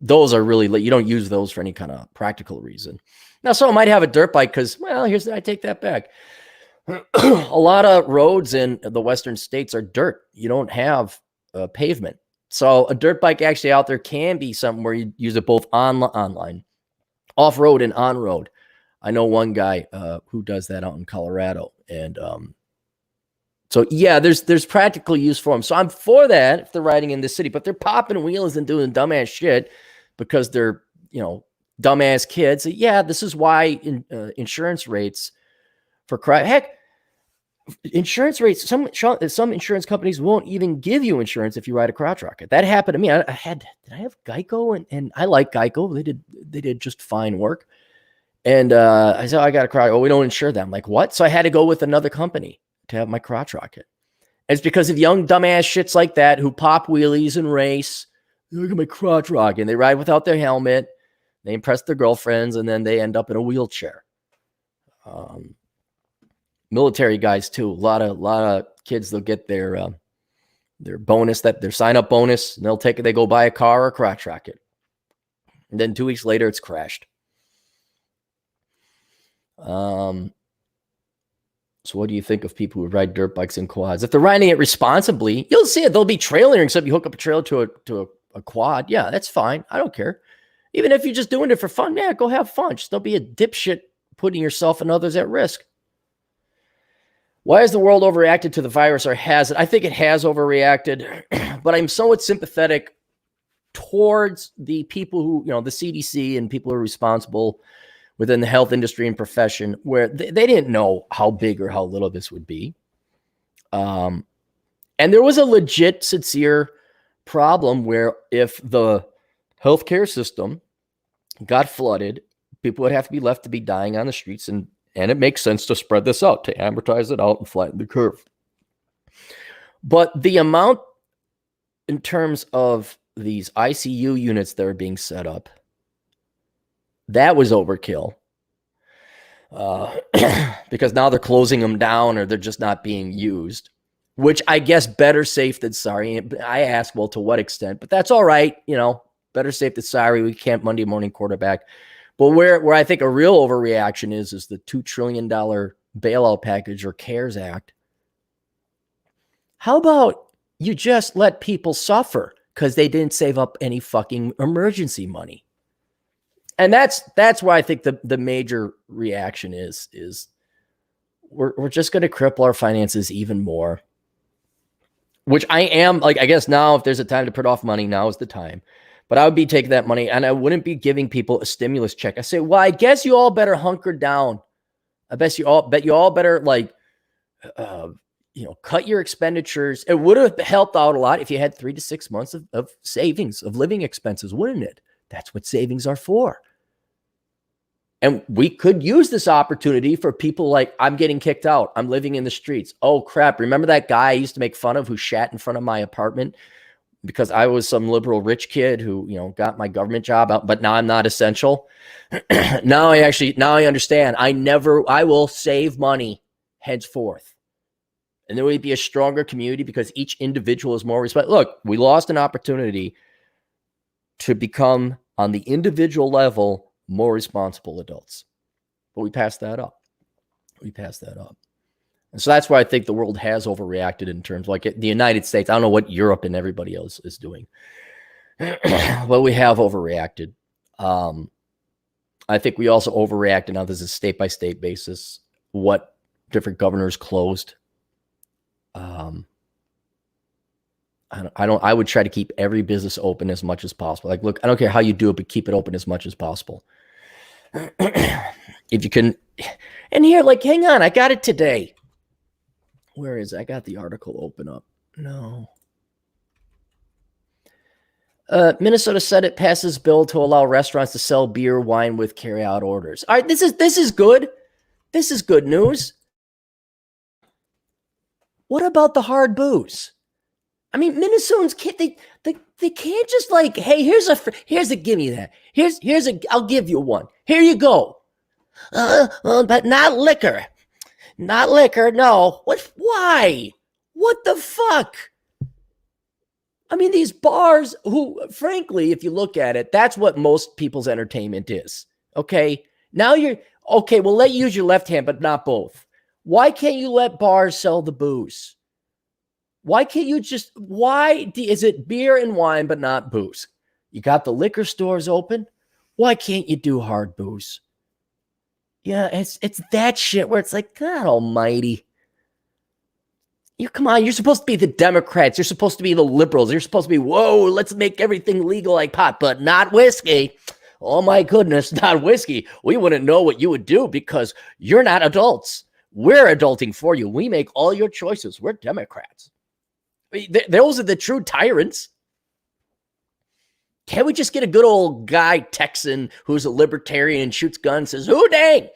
those are really, you don't use those for any kind of practical reason. Now, someone might have a dirt bike because, well, I take that back. A lot of roads in the western states are dirt. You don't have pavement. So a dirt bike actually out there can be something where you use it both online, off-road and on-road. I know one guy who does that out in Colorado, and So yeah, there's practical use for them. So I'm for that if they're riding in the city, but they're popping wheels and doing dumbass shit because they're, dumbass kids. Yeah, this is why insurance rates for crime. Heck, insurance rates. Some insurance companies won't even give you insurance if you ride a crotch rocket. That happened to me. Did I have Geico? And I like Geico. They did just fine work. And I said, I got a crotch. Oh, we don't insure them. I'm like, what? So I had to go with another company to have my crotch rocket. And it's because of young dumbass shits like that who pop wheelies and race. Look at my crotch rocket. And they ride without their helmet. They impress their girlfriends, and then they end up in a wheelchair. Military guys too. A lot of kids, they'll get their bonus, their sign up bonus, and they'll take it. They go buy a car or a crotch rocket, and then 2 weeks later, it's crashed. So what do you think of people who ride dirt bikes and quads? If they're riding it responsibly, you'll see it. They'll be trailering, except you hook up a trailer to a quad. Yeah, that's fine. I don't care. Even if you're just doing it for fun, yeah, go have fun. Just don't be a dipshit putting yourself and others at risk. Why has the world overreacted to the virus, or has it? I think it has overreacted, but I'm somewhat sympathetic towards the people who, the CDC and people who are responsible within the health industry and profession, where they didn't know how big or how little this would be. And there was a legit, sincere problem where if the healthcare system got flooded, people would have to be left to be dying on the streets, and it makes sense to spread this out, to amortize it out and flatten the curve. But the amount in terms of these ICU units that are being set up, that was overkill. Because now they're closing them down, or they're just not being used, which I guess better safe than sorry. I ask, well, to what extent? But that's all right. Better safe than sorry. We can't Monday morning quarterback. But where I think a real overreaction is the $2 trillion bailout package, or CARES Act. How about you just let people suffer because they didn't save up any fucking emergency money? And that's why I think the major reaction is we're just going to cripple our finances even more. Which I am, I guess now if there's a time to put off money, now is the time. But I would be taking that money, and I wouldn't be giving people a stimulus check. I say, well, I guess you all better hunker down. I bet you all better cut your expenditures. It would have helped out a lot if you had 3 to 6 months of savings, of living expenses, wouldn't it? That's what savings are for. And we could use this opportunity for people like, I'm getting kicked out. I'm living in the streets. Oh, crap. Remember that guy I used to make fun of who shat in front of my apartment because I was some liberal rich kid who, got my government job out, but now I'm not essential. Now I understand. I will save money henceforth. And there would be a stronger community because each individual is more responsible. Look, we lost an opportunity to become, on the individual level, more responsible adults. But we passed that up. And so that's why I think the world has overreacted in terms like the United States. I don't know what Europe and everybody else is doing. But we have overreacted. I think we also overreacted. Now this is state-by-state basis. What different governors closed. I would try to keep every business open as much as possible. Look, I don't care how you do it, but keep it open as much as possible. If you can. And here, hang on, I got it today. Where is it? I got the article open up. No. Minnesota Senate passes bill to allow restaurants to sell beer, wine with carry-out orders. All right, this is good. This is good news. What about the hard booze? I mean, Minnesotans can't, they can't just hey, here's a give me that. I'll give you one. Here you go. But not liquor. Not liquor, no. Why? What the fuck? I mean, these bars who, frankly, if you look at it, that's what most people's entertainment is. Okay? Now we'll let you use your left hand, but not both. Why can't you let bars sell the booze? Why can't you is it beer and wine, but not booze? You got the liquor stores open. Why can't you do hard booze? Yeah, it's that shit where it's God almighty. come on, you're supposed to be the Democrats. You're supposed to be the liberals. You're supposed to be, whoa, let's make everything legal like pot, but not whiskey. Oh my goodness, not whiskey. We wouldn't know what you would do because you're not adults. We're adulting for you. We make all your choices. We're Democrats. I mean, those are the true tyrants. Can't we just get a good old guy Texan who's a libertarian and shoots guns and says, oh, dang,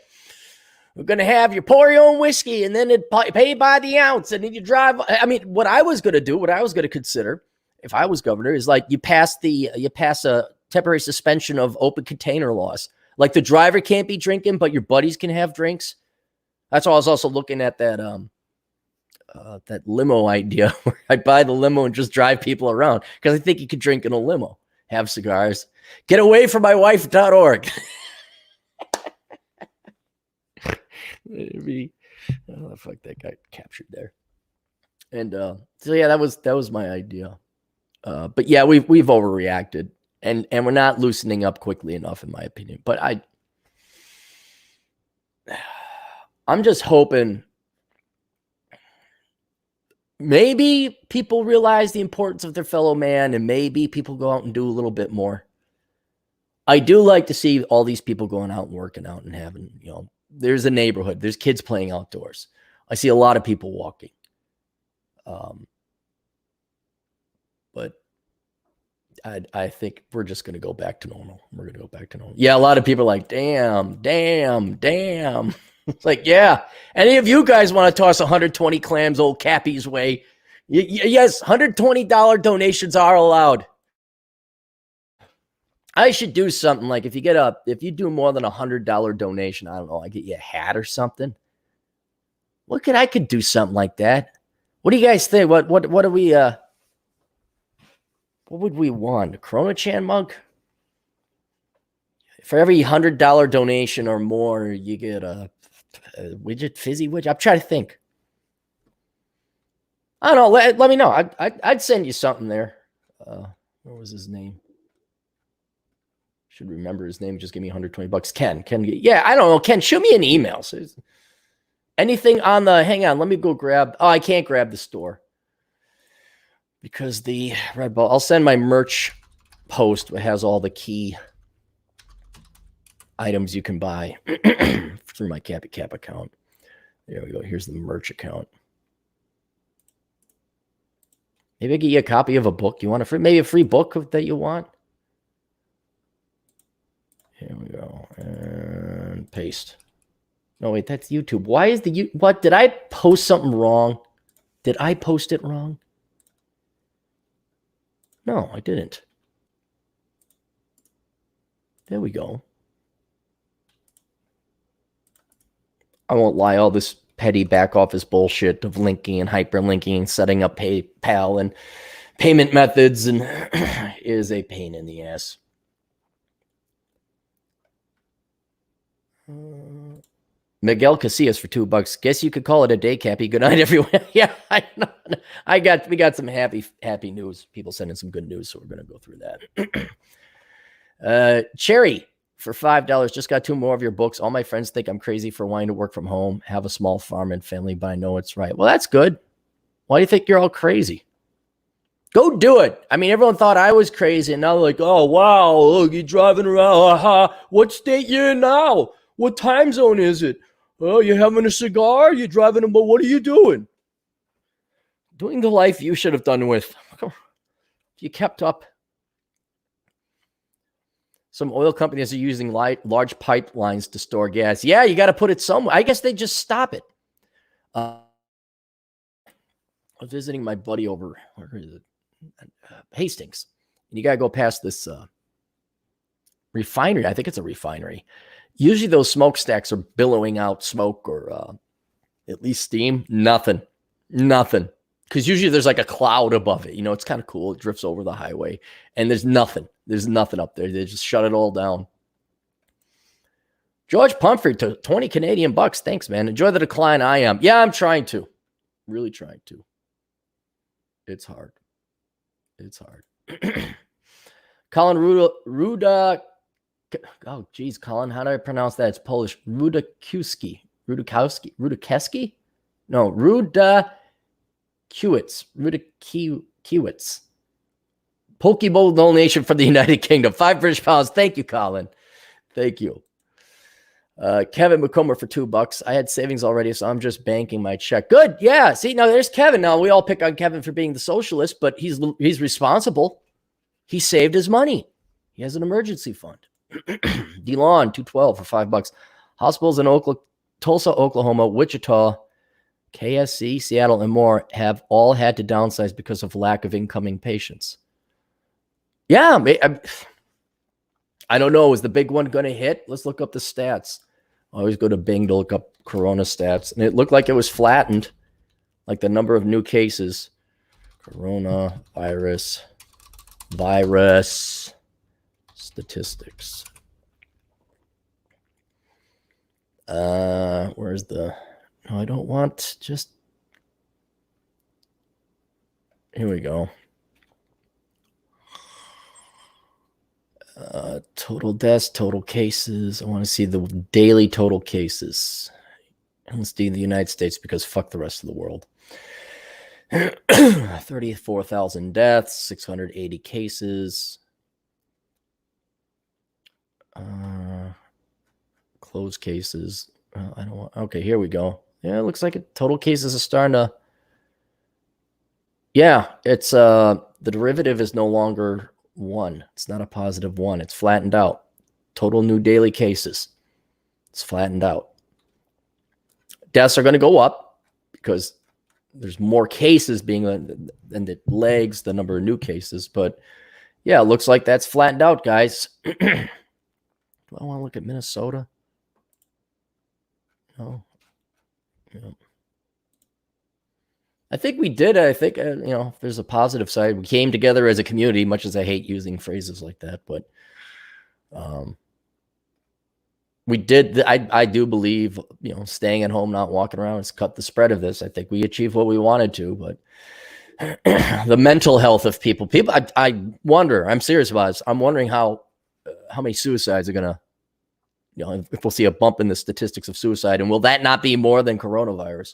we're going to pour your own whiskey and then it pay by the ounce and then you drive. I mean, what I was going to consider if I was governor is like you pass a temporary suspension of open container laws. Like the driver can't be drinking, but your buddies can have drinks. That's why I was also looking at that limo idea where I buy the limo and just drive people around because I think you could drink in a limo, have cigars, get away from my wife.org. Fuck, that got captured there. And so yeah, that was my idea. But yeah, we've overreacted and we're not loosening up quickly enough, in my opinion. But I'm just hoping maybe people realize the importance of their fellow man and maybe people go out and do a little bit more. I do like to see all these people going out and working out and having, there's a neighborhood, there's kids playing outdoors. I see a lot of people walking. But I think we're just going to go back to normal. We're going to go back to normal. Yeah, a lot of people are like, damn. It's like, yeah. Any of you guys want to toss 120 clams old Cappy's way? Yes, $120 donations are allowed. I should do something like if you do more than $100 donation, I don't know, I get you a hat or something. I could do something like that. What do you guys think? What do we what would we want? A Coronachan mug? For every $100 donation or more, you get a fizzy widget. I'm trying to think. I don't know. Let me know. I'd send you something there. What was his name? Should remember his name. Just give me $120. Ken. Yeah, I don't know. Ken, shoot me an email. So anything on the, hang on, let me go grab. Oh, I can't grab the store because the Red Bull, I'll send my merch post that has all the key items you can buy through my Cappy Cap account. There we go. Here's the merch account. Maybe I get you a copy of a book you want, maybe a free book that you want. Here we go. And paste. No, wait, that's YouTube. Why is what? Did I post something wrong? Did I post it wrong? No, I didn't. There we go. I won't lie, all this petty back office bullshit of linking and hyperlinking and setting up PayPal and payment methods and is a pain in the ass. Miguel Casillas for $2. Guess you could call it a day, Cappy. Good night, everyone. Yeah, I know. We got some happy news. People sending some good news, so we're gonna go through that. Cherry for $5. Just got 2 more of your books. All my friends think I'm crazy for wanting to work from home, have a small farm and family, but I know it's right. Well, that's good. Why do you think you're all crazy? Go do it. I mean, everyone thought I was crazy, and now they're like, oh, wow, look, you're driving around. What state you in now? What time zone is it? Oh, you're having a cigar? You're driving, but what are you doing? Doing the life you should have done with. If you kept up. Some oil companies are using large pipelines to store gas. Yeah, you got to put it somewhere. I guess they just stop it. I was visiting my buddy over, where is it? Hastings. And you got to go past this refinery. I think it's a refinery. Usually those smokestacks are billowing out smoke or at least steam. Nothing. Because usually there's like a cloud above it. It's kind of cool. It drifts over the highway. And there's nothing. There's nothing up there. They just shut it all down. George Pumphrey to 20 Canadian bucks. Thanks, man. Enjoy the decline. I am. Yeah, I'm trying to. Really trying to. It's hard. Colin Ruda. Oh, geez, Colin. How do I pronounce that? It's Polish. Rudakowski. No, Kiewitz. Pokeball donation from the United Kingdom. 5 British pounds. Thank you, Colin. Thank you. Kevin McComber for $2. I had savings already, so I'm just banking my check. Good. Yeah. See, now there's Kevin. Now we all pick on Kevin for being the socialist, but he's responsible. He saved his money. He has an emergency fund. DeLon, $212 for $5. Hospitals in Tulsa, Oklahoma, Wichita, KSC, Seattle, and more have all had to downsize because of lack of incoming patients. Yeah, I don't know. Is the big one going to hit? Let's look up the stats. I always go to Bing to look up Corona stats. And it looked like it was flattened, like the number of new cases. Coronavirus statistics. Where's the... No, I don't want just... Here we go. Total deaths, total cases. I want to see the daily total cases. And let's do the United States because fuck the rest of the world. 34,000 deaths, 680 cases. Closed cases. I don't want... Okay, here we go. Yeah, it looks like total cases are starting to... Yeah, it's the derivative is no longer 1. It's not a positive 1. It's flattened out. Total new daily cases. It's flattened out. Deaths are going to go up because there's more cases being than the legs, the number of new cases. But yeah, it looks like that's flattened out, guys. Do I want to look at Minnesota? No. Yeah. I think we did. I think, there's a positive side. We came together as a community, much as I hate using phrases like that. But we did. I do believe, staying at home, not walking around, has cut the spread of this. I think we achieved what we wanted to. But the mental health of people, I wonder, I'm serious about this. I'm wondering how many suicides are going to, if we'll see a bump in the statistics of suicide. And will that not be more than coronavirus?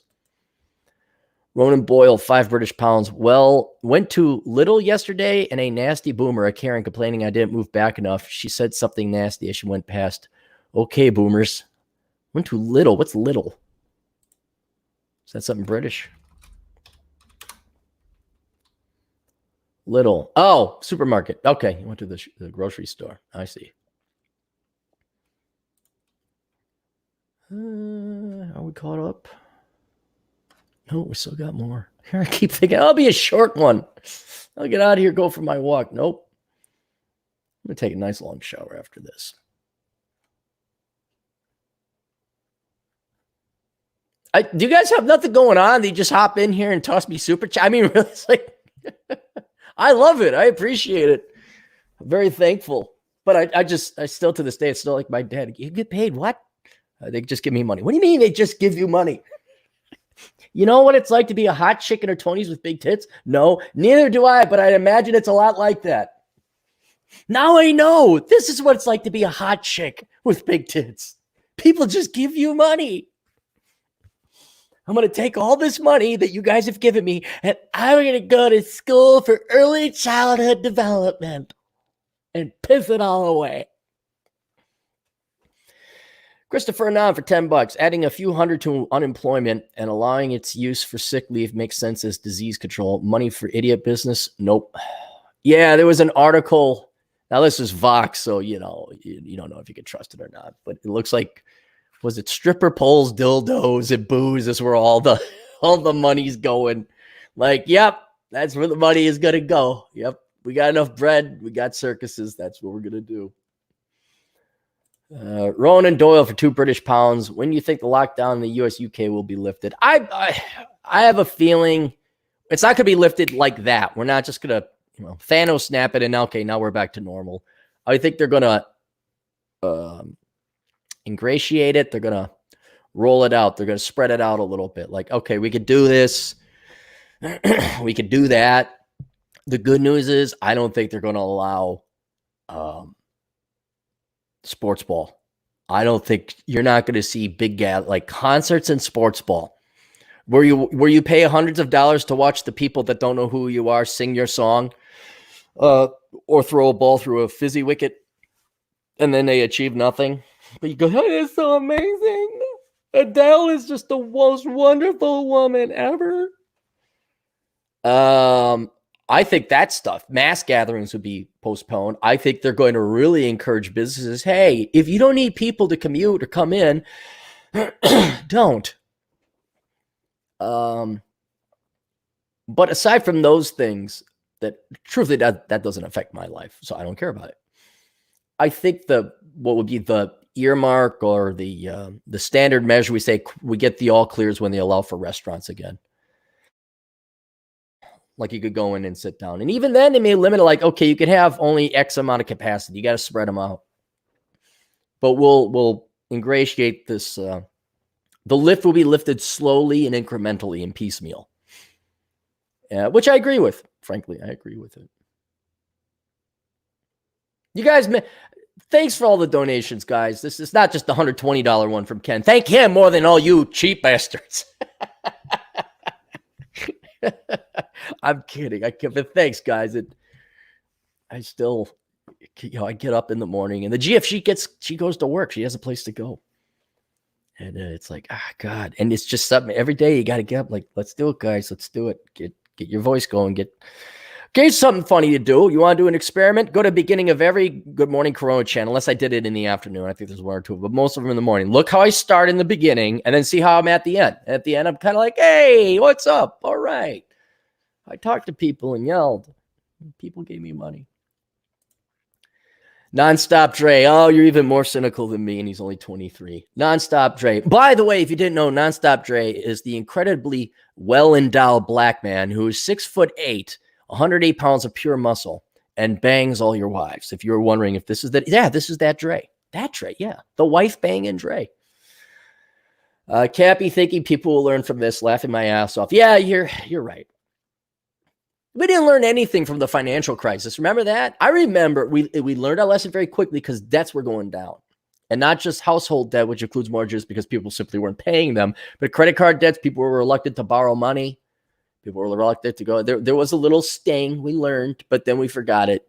Ronan Boyle, 5 British pounds. Well, went to Little yesterday and a nasty boomer, a Karen, complaining I didn't move back enough. She said something nasty as she went past. Okay, boomers. Went to Little. What's Little? Is that something British? Little. Oh, supermarket. Okay, you went to the grocery store. I see. Are we caught up? No, we still got more. I keep thinking, I'll be a short one. I'll get out of here, go for my walk. Nope. I'm going to take a nice long shower after this. Do you guys have nothing going on? You just hop in here and toss me super chat? I mean, really, it's like, I love it. I appreciate it. I'm very thankful. But I still, to this day, it's still like my dad. You get paid? What? They just give me money. What do you mean they just give you money? You know what it's like to be a hot chick in her 20s with big tits? No, neither do I, but I imagine it's a lot like that. Now I know. This is what it's like to be a hot chick with big tits. People just give you money. I'm going to take all this money that you guys have given me, and I'm going to go to school for early childhood development and piss it all away. Christopher Anon for $10. Adding a few hundred to unemployment and allowing its use for sick leave makes sense as disease control. Money for idiot business? Nope. Yeah, there was an article. Now, this is Vox, so, you don't know if you can trust it or not. But it looks like, was it stripper poles, dildos, and booze is where all the money's going. Like, yep, that's where the money is going to go. Yep, we got enough bread. We got circuses. That's what we're going to do. Ronan Doyle for 2 British pounds. When do you think the lockdown in the US, UK will be lifted? I have a feeling it's not going to be lifted like that. We're not just going to, Thanos snap it and okay, now we're back to normal. I think they're going to ingratiate it. They're going to roll it out. They're going to spread it out a little bit. Like, okay, we could do this. We could do that. The good news is I don't think they're going to allow sports ball. I don't think you're not going to see big like concerts and sports ball. where you pay hundreds of dollars to watch the people that don't know who you are sing your song, or throw a ball through a fizzy wicket, and then they achieve nothing. But you go, oh, it's so amazing. Adele is just the most wonderful woman ever. I think that stuff, mass gatherings, would be postponed. I think they're going to really encourage businesses. Hey, if you don't need people to commute or come in, don't. But aside from those things, that truthfully that doesn't affect my life, so I don't care about it. I think what would be the earmark or the standard measure, we say we get the all clears when they allow for restaurants again. Like you could go in and sit down. And even then they may limit it, like, okay, you can have only X amount of capacity. You got to spread them out. But we'll ingratiate this. The lift will be lifted slowly and incrementally and piecemeal. Which I agree with. Frankly, I agree with it. You guys, thanks for all the donations, guys. This is not just the $120 one from Ken. Thank him more than all you cheap bastards. I'm kidding. But thanks, guys. I still, I get up in the morning, and the GF, she goes to work. She has a place to go. And it's like, God. And it's just something every day you got to get up, like, let's do it, guys. Let's do it. Get your voice going. Get something funny to do. You want to do an experiment? Go to the beginning of every Good Morning Coronachan, unless I did it in the afternoon. I think there's one or two, but most of them in the morning. Look how I start in the beginning and then see how I'm at the end. At the end, I'm kind of like, hey, what's up? All right. I talked to people and yelled. People gave me money. Nonstop Dre. Oh, you're even more cynical than me, and he's only 23. Nonstop Dre. By the way, if you didn't know, Nonstop Dre is the incredibly well-endowed black man who is 6'8", 108 pounds of pure muscle, and bangs all your wives. If you were wondering if this is that, yeah, this is that Dre. That Dre, yeah. The wife banging Dre. Cappy thinking people will learn from this, laughing my ass off. Yeah, you're right. We didn't learn anything from the financial crisis. Remember that? I remember we learned our lesson very quickly because debts were going down. And not just household debt, which includes mortgages because people simply weren't paying them, but credit card debts, people were reluctant to borrow money. People were reluctant to go. There was a little sting we learned, but then we forgot it.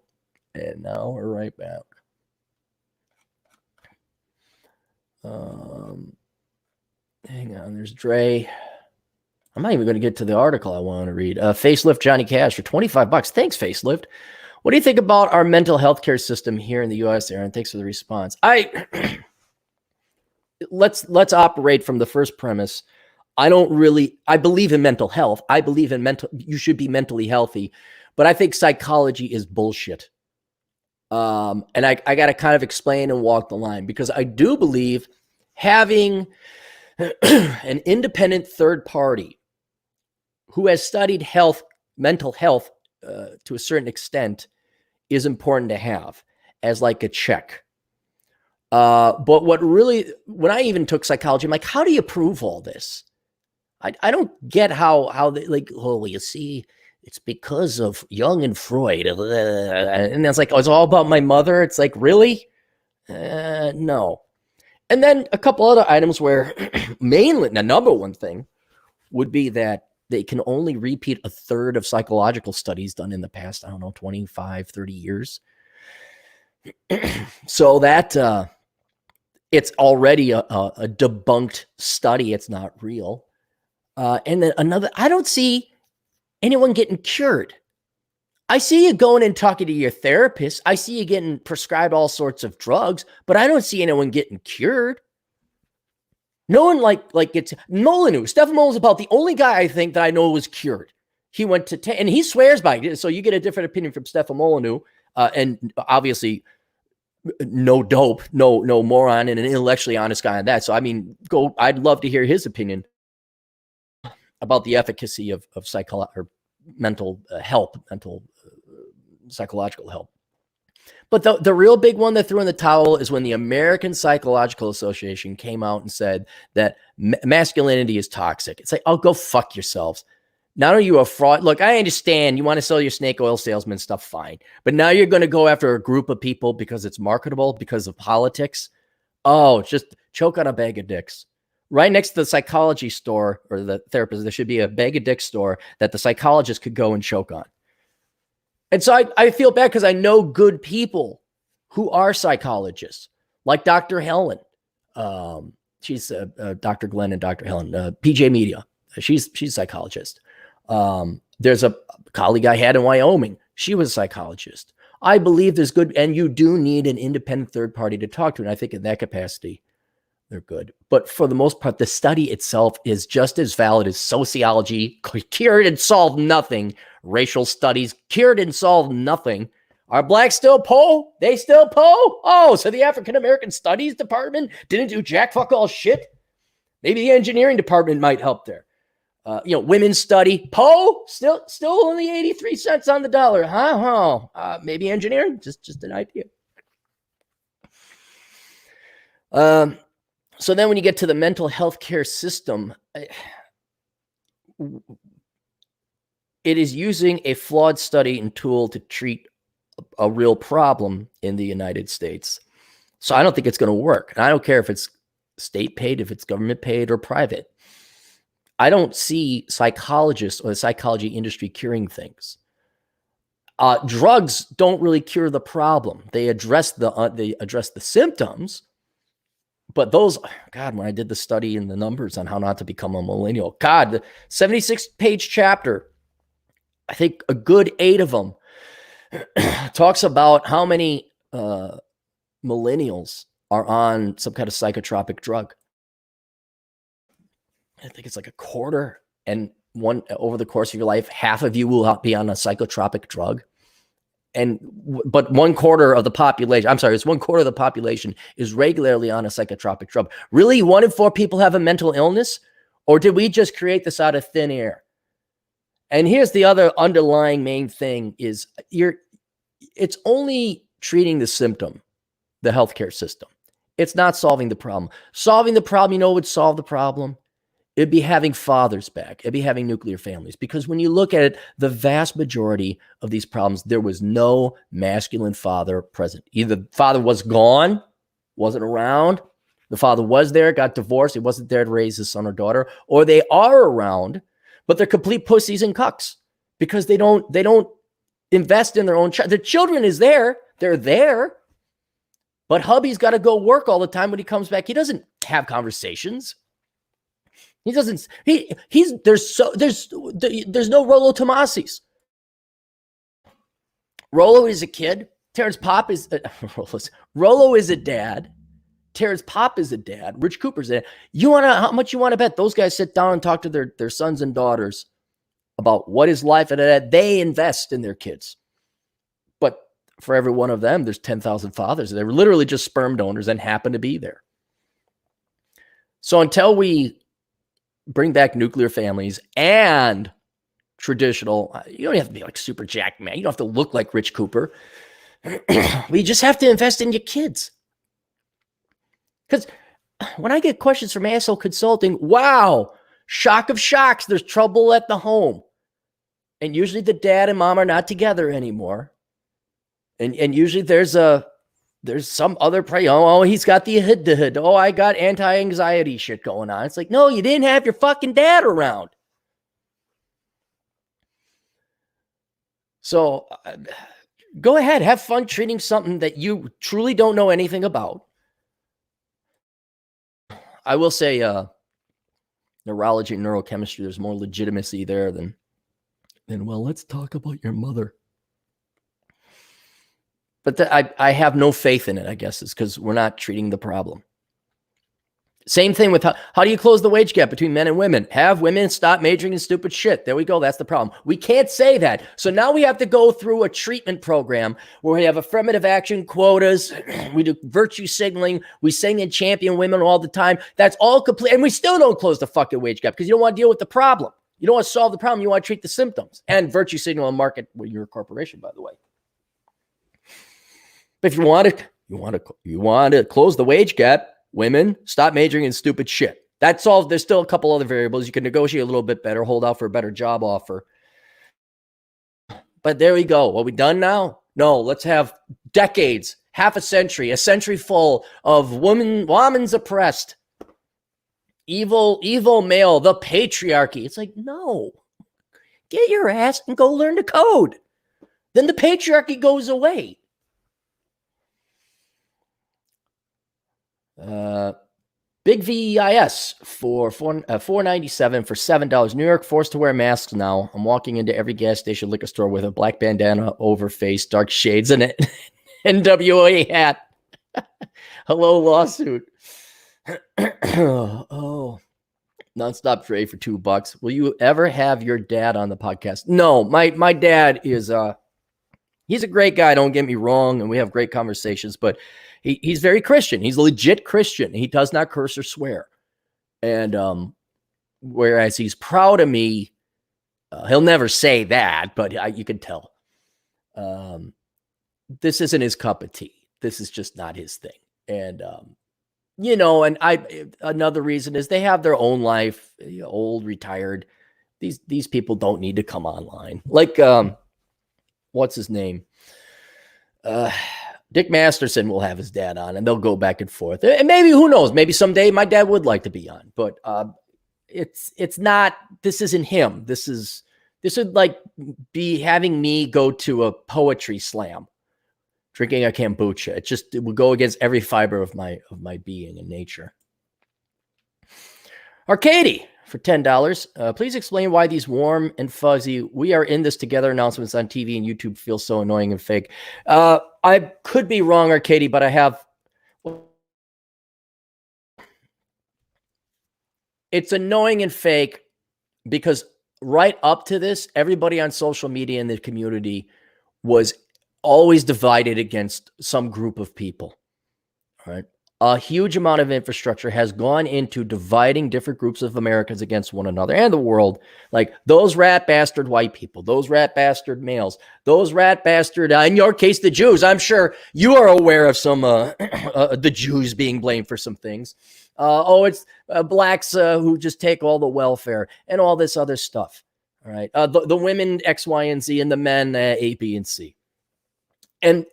And now we're right back. Hang on, there's Dre. I'm not even going to get to the article I want to read. Facelift Johnny Cash for $25. Thanks, Facelift. What do you think about our mental health care system here in the U.S., Aaron? Thanks for the response. Let's operate from the first premise. I believe in mental health. I believe in you should be mentally healthy, but I think psychology is bullshit. And I got to kind of explain and walk the line, because I do believe having an independent third party who has studied mental health to a certain extent is important to have as like a check. But when I even took psychology, I'm like, how do you prove all this? I don't get how they, like, oh, well, you see, it's because of Jung and Freud. And it's like, oh, it's all about my mother. It's like, really? No. And then a couple other items where mainly the number one thing would be that they can only repeat a third of psychological studies done in the past, 25, 30 years. So that it's already a debunked study. It's not real. And then I don't see anyone getting cured. I see you going and talking to your therapist. I see you getting prescribed all sorts of drugs, but I don't see anyone getting cured. No one like gets Molyneux. Stefan Molyneux is about the only guy I think that I know was cured. He went to and he swears by it. So you get a different opinion from Stefan Molyneux, and obviously no dope, no moron, and an intellectually honest guy on that. So I mean, I'd love to hear his opinion about the efficacy of mental help, psychological help. But the real big one that threw in the towel is when the American Psychological Association came out and said that masculinity is toxic. It's like, oh, go fuck yourselves. Not only are you a fraud. Look, I understand you want to sell your snake oil salesman stuff, fine. But now you're going to go after a group of people because it's marketable, because of politics. Oh, just choke on a bag of dicks. right next to the psychology store or the therapist, there should be a bag of dick store that the psychologist could go and choke on. And so I feel bad because I know good people who are psychologists, like Dr. Helen. She's Dr. Glenn and Dr. Helen, PJ Media. She's a psychologist. There's a colleague I had in Wyoming. She was a psychologist. I believe there's good, and you do need an independent third party to talk to. And I think in that capacity, they're good. But for the most part, the study itself is just as valid as sociology, cured and solved nothing. Racial studies, cured and solved nothing. Are blacks still poor? They still poor? Oh, so the African American Studies Department didn't do jack fuck all shit? Maybe the engineering department might help there. Women's study, Poe, still only 83 cents on the dollar. Maybe engineering, just an idea. So then when you get to the mental health care system, it is using a flawed study and tool to treat a real problem in the United States. So I don't think it's going to work. And I don't care if it's state paid, if it's government paid or private. I don't see psychologists or the psychology industry curing things. Drugs don't really cure the problem. They address the symptoms, but those, God, when I did the study and the numbers on how not to become a millennial, God, the 76-page chapter, I think a good 8 of them talks about how many millennials are on some kind of psychotropic drug. I think it's like a quarter, and one over the course of your life, half of you will be on a psychotropic drug. But 1/4 of the population, it's 1/4 of the population is regularly on a psychotropic drug. Really, 1 in 4 people have a mental illness? Or did we just create this out of thin air? And here's the other underlying main thing is it's only treating the symptom, the healthcare system. It's not solving the problem. Solving the problem, what would solve the problem? It'd be having fathers back. It'd be having nuclear families. Because when you look at it, the vast majority of these problems, there was no masculine father present. Either the father was gone, wasn't around, the father was there, got divorced, he wasn't there to raise his son or daughter, or they are around, but they're complete pussies and cucks because they don't invest in their own child. The children is there, they're there, but hubby's got to go work all the time. When he comes back, he doesn't have conversations. He doesn't. There's no Rollo Tomasi's. Rollo is a kid. Terrence Pop is Rollo is a dad. Terrence Pop is a dad. Rich Cooper's a dad. How much you want to bet those guys sit down and talk to their sons and daughters about what is life, and they invest in their kids. But for every one of them, there's 10,000 fathers. They're literally just sperm donors and happen to be there. So until we bring back nuclear families and traditional, you don't have to be like super jacked, man. You don't have to look like Rich Cooper. We just have to invest in your kids. Because when I get questions from Asshole Consulting, wow, shock of shocks, there's trouble at the home. And usually the dad and mom are not together anymore. And usually there's some other he's got the hood. Oh, I got anti-anxiety shit going on. It's like, no, you didn't have your fucking dad around. So go ahead, have fun treating something that you truly don't know anything about. I will say neurology and neurochemistry, there's more legitimacy there than, well, let's talk about your mother. But I have no faith in it, I guess, is because we're not treating the problem. Same thing with how do you close the wage gap between men and women? Have women stop majoring in stupid shit. There we go. That's the problem. We can't say that. So now we have to go through a treatment program where we have affirmative action quotas. We do virtue signaling. We sing and champion women all the time. That's all complete. And we still don't close the fucking wage gap because you don't want to deal with the problem. You don't want to solve the problem. You want to treat the symptoms and virtue signal and market. Well, you're a corporation, by the way. But if you want to close the wage gap, women, stop majoring in stupid shit. That's all. There's still a couple other variables. You can negotiate a little bit better, hold out for a better job offer. But there we go. Are we done now? No, let's have decades, half a century full of women's oppressed. evil male, the patriarchy. It's like, no, get your ass and go learn to code. Then the patriarchy goes away. Big VEIS for $4.97 for $7. New York forced to wear masks now. I'm walking into every gas station, liquor store with a black bandana over face, dark shades, and an NWA hat. Hello, lawsuit. Oh, nonstop Dre for $2. Will you ever have your dad on the podcast? No, my dad is he's a great guy. Don't get me wrong, and we have great conversations, but he's very Christian. He's a legit Christian. He does not curse or swear. And whereas he's proud of me, he'll never say that, but you can tell. This isn't his cup of tea. This is just not his thing. And, and another reason is they have their own life, old, retired. These people don't need to come online. Like, what's his name? Dick Masterson will have his dad on, and they'll go back and forth. And maybe, who knows? Maybe someday my dad would like to be on, but it's not. This isn't him. This would like be having me go to a poetry slam, drinking a kombucha. It would go against every fiber of my being and nature. Arcady for $10. Please explain why these warm and fuzzy "we are in this together" announcements on TV and YouTube feel so annoying and fake. I could be wrong, Arcady, but I have. It's annoying and fake because right up to this, everybody on social media in the community was always divided against some group of people. All right. A huge amount of infrastructure has gone into dividing different groups of Americans against one another and the world. Like those rat bastard white people, those rat bastard males, those rat bastard, in your case, the Jews. I'm sure you are aware of some, the Jews being blamed for some things. It's blacks who just take all the welfare and all this other stuff. All right. The women X, Y, and Z, and the men A, B, and C. And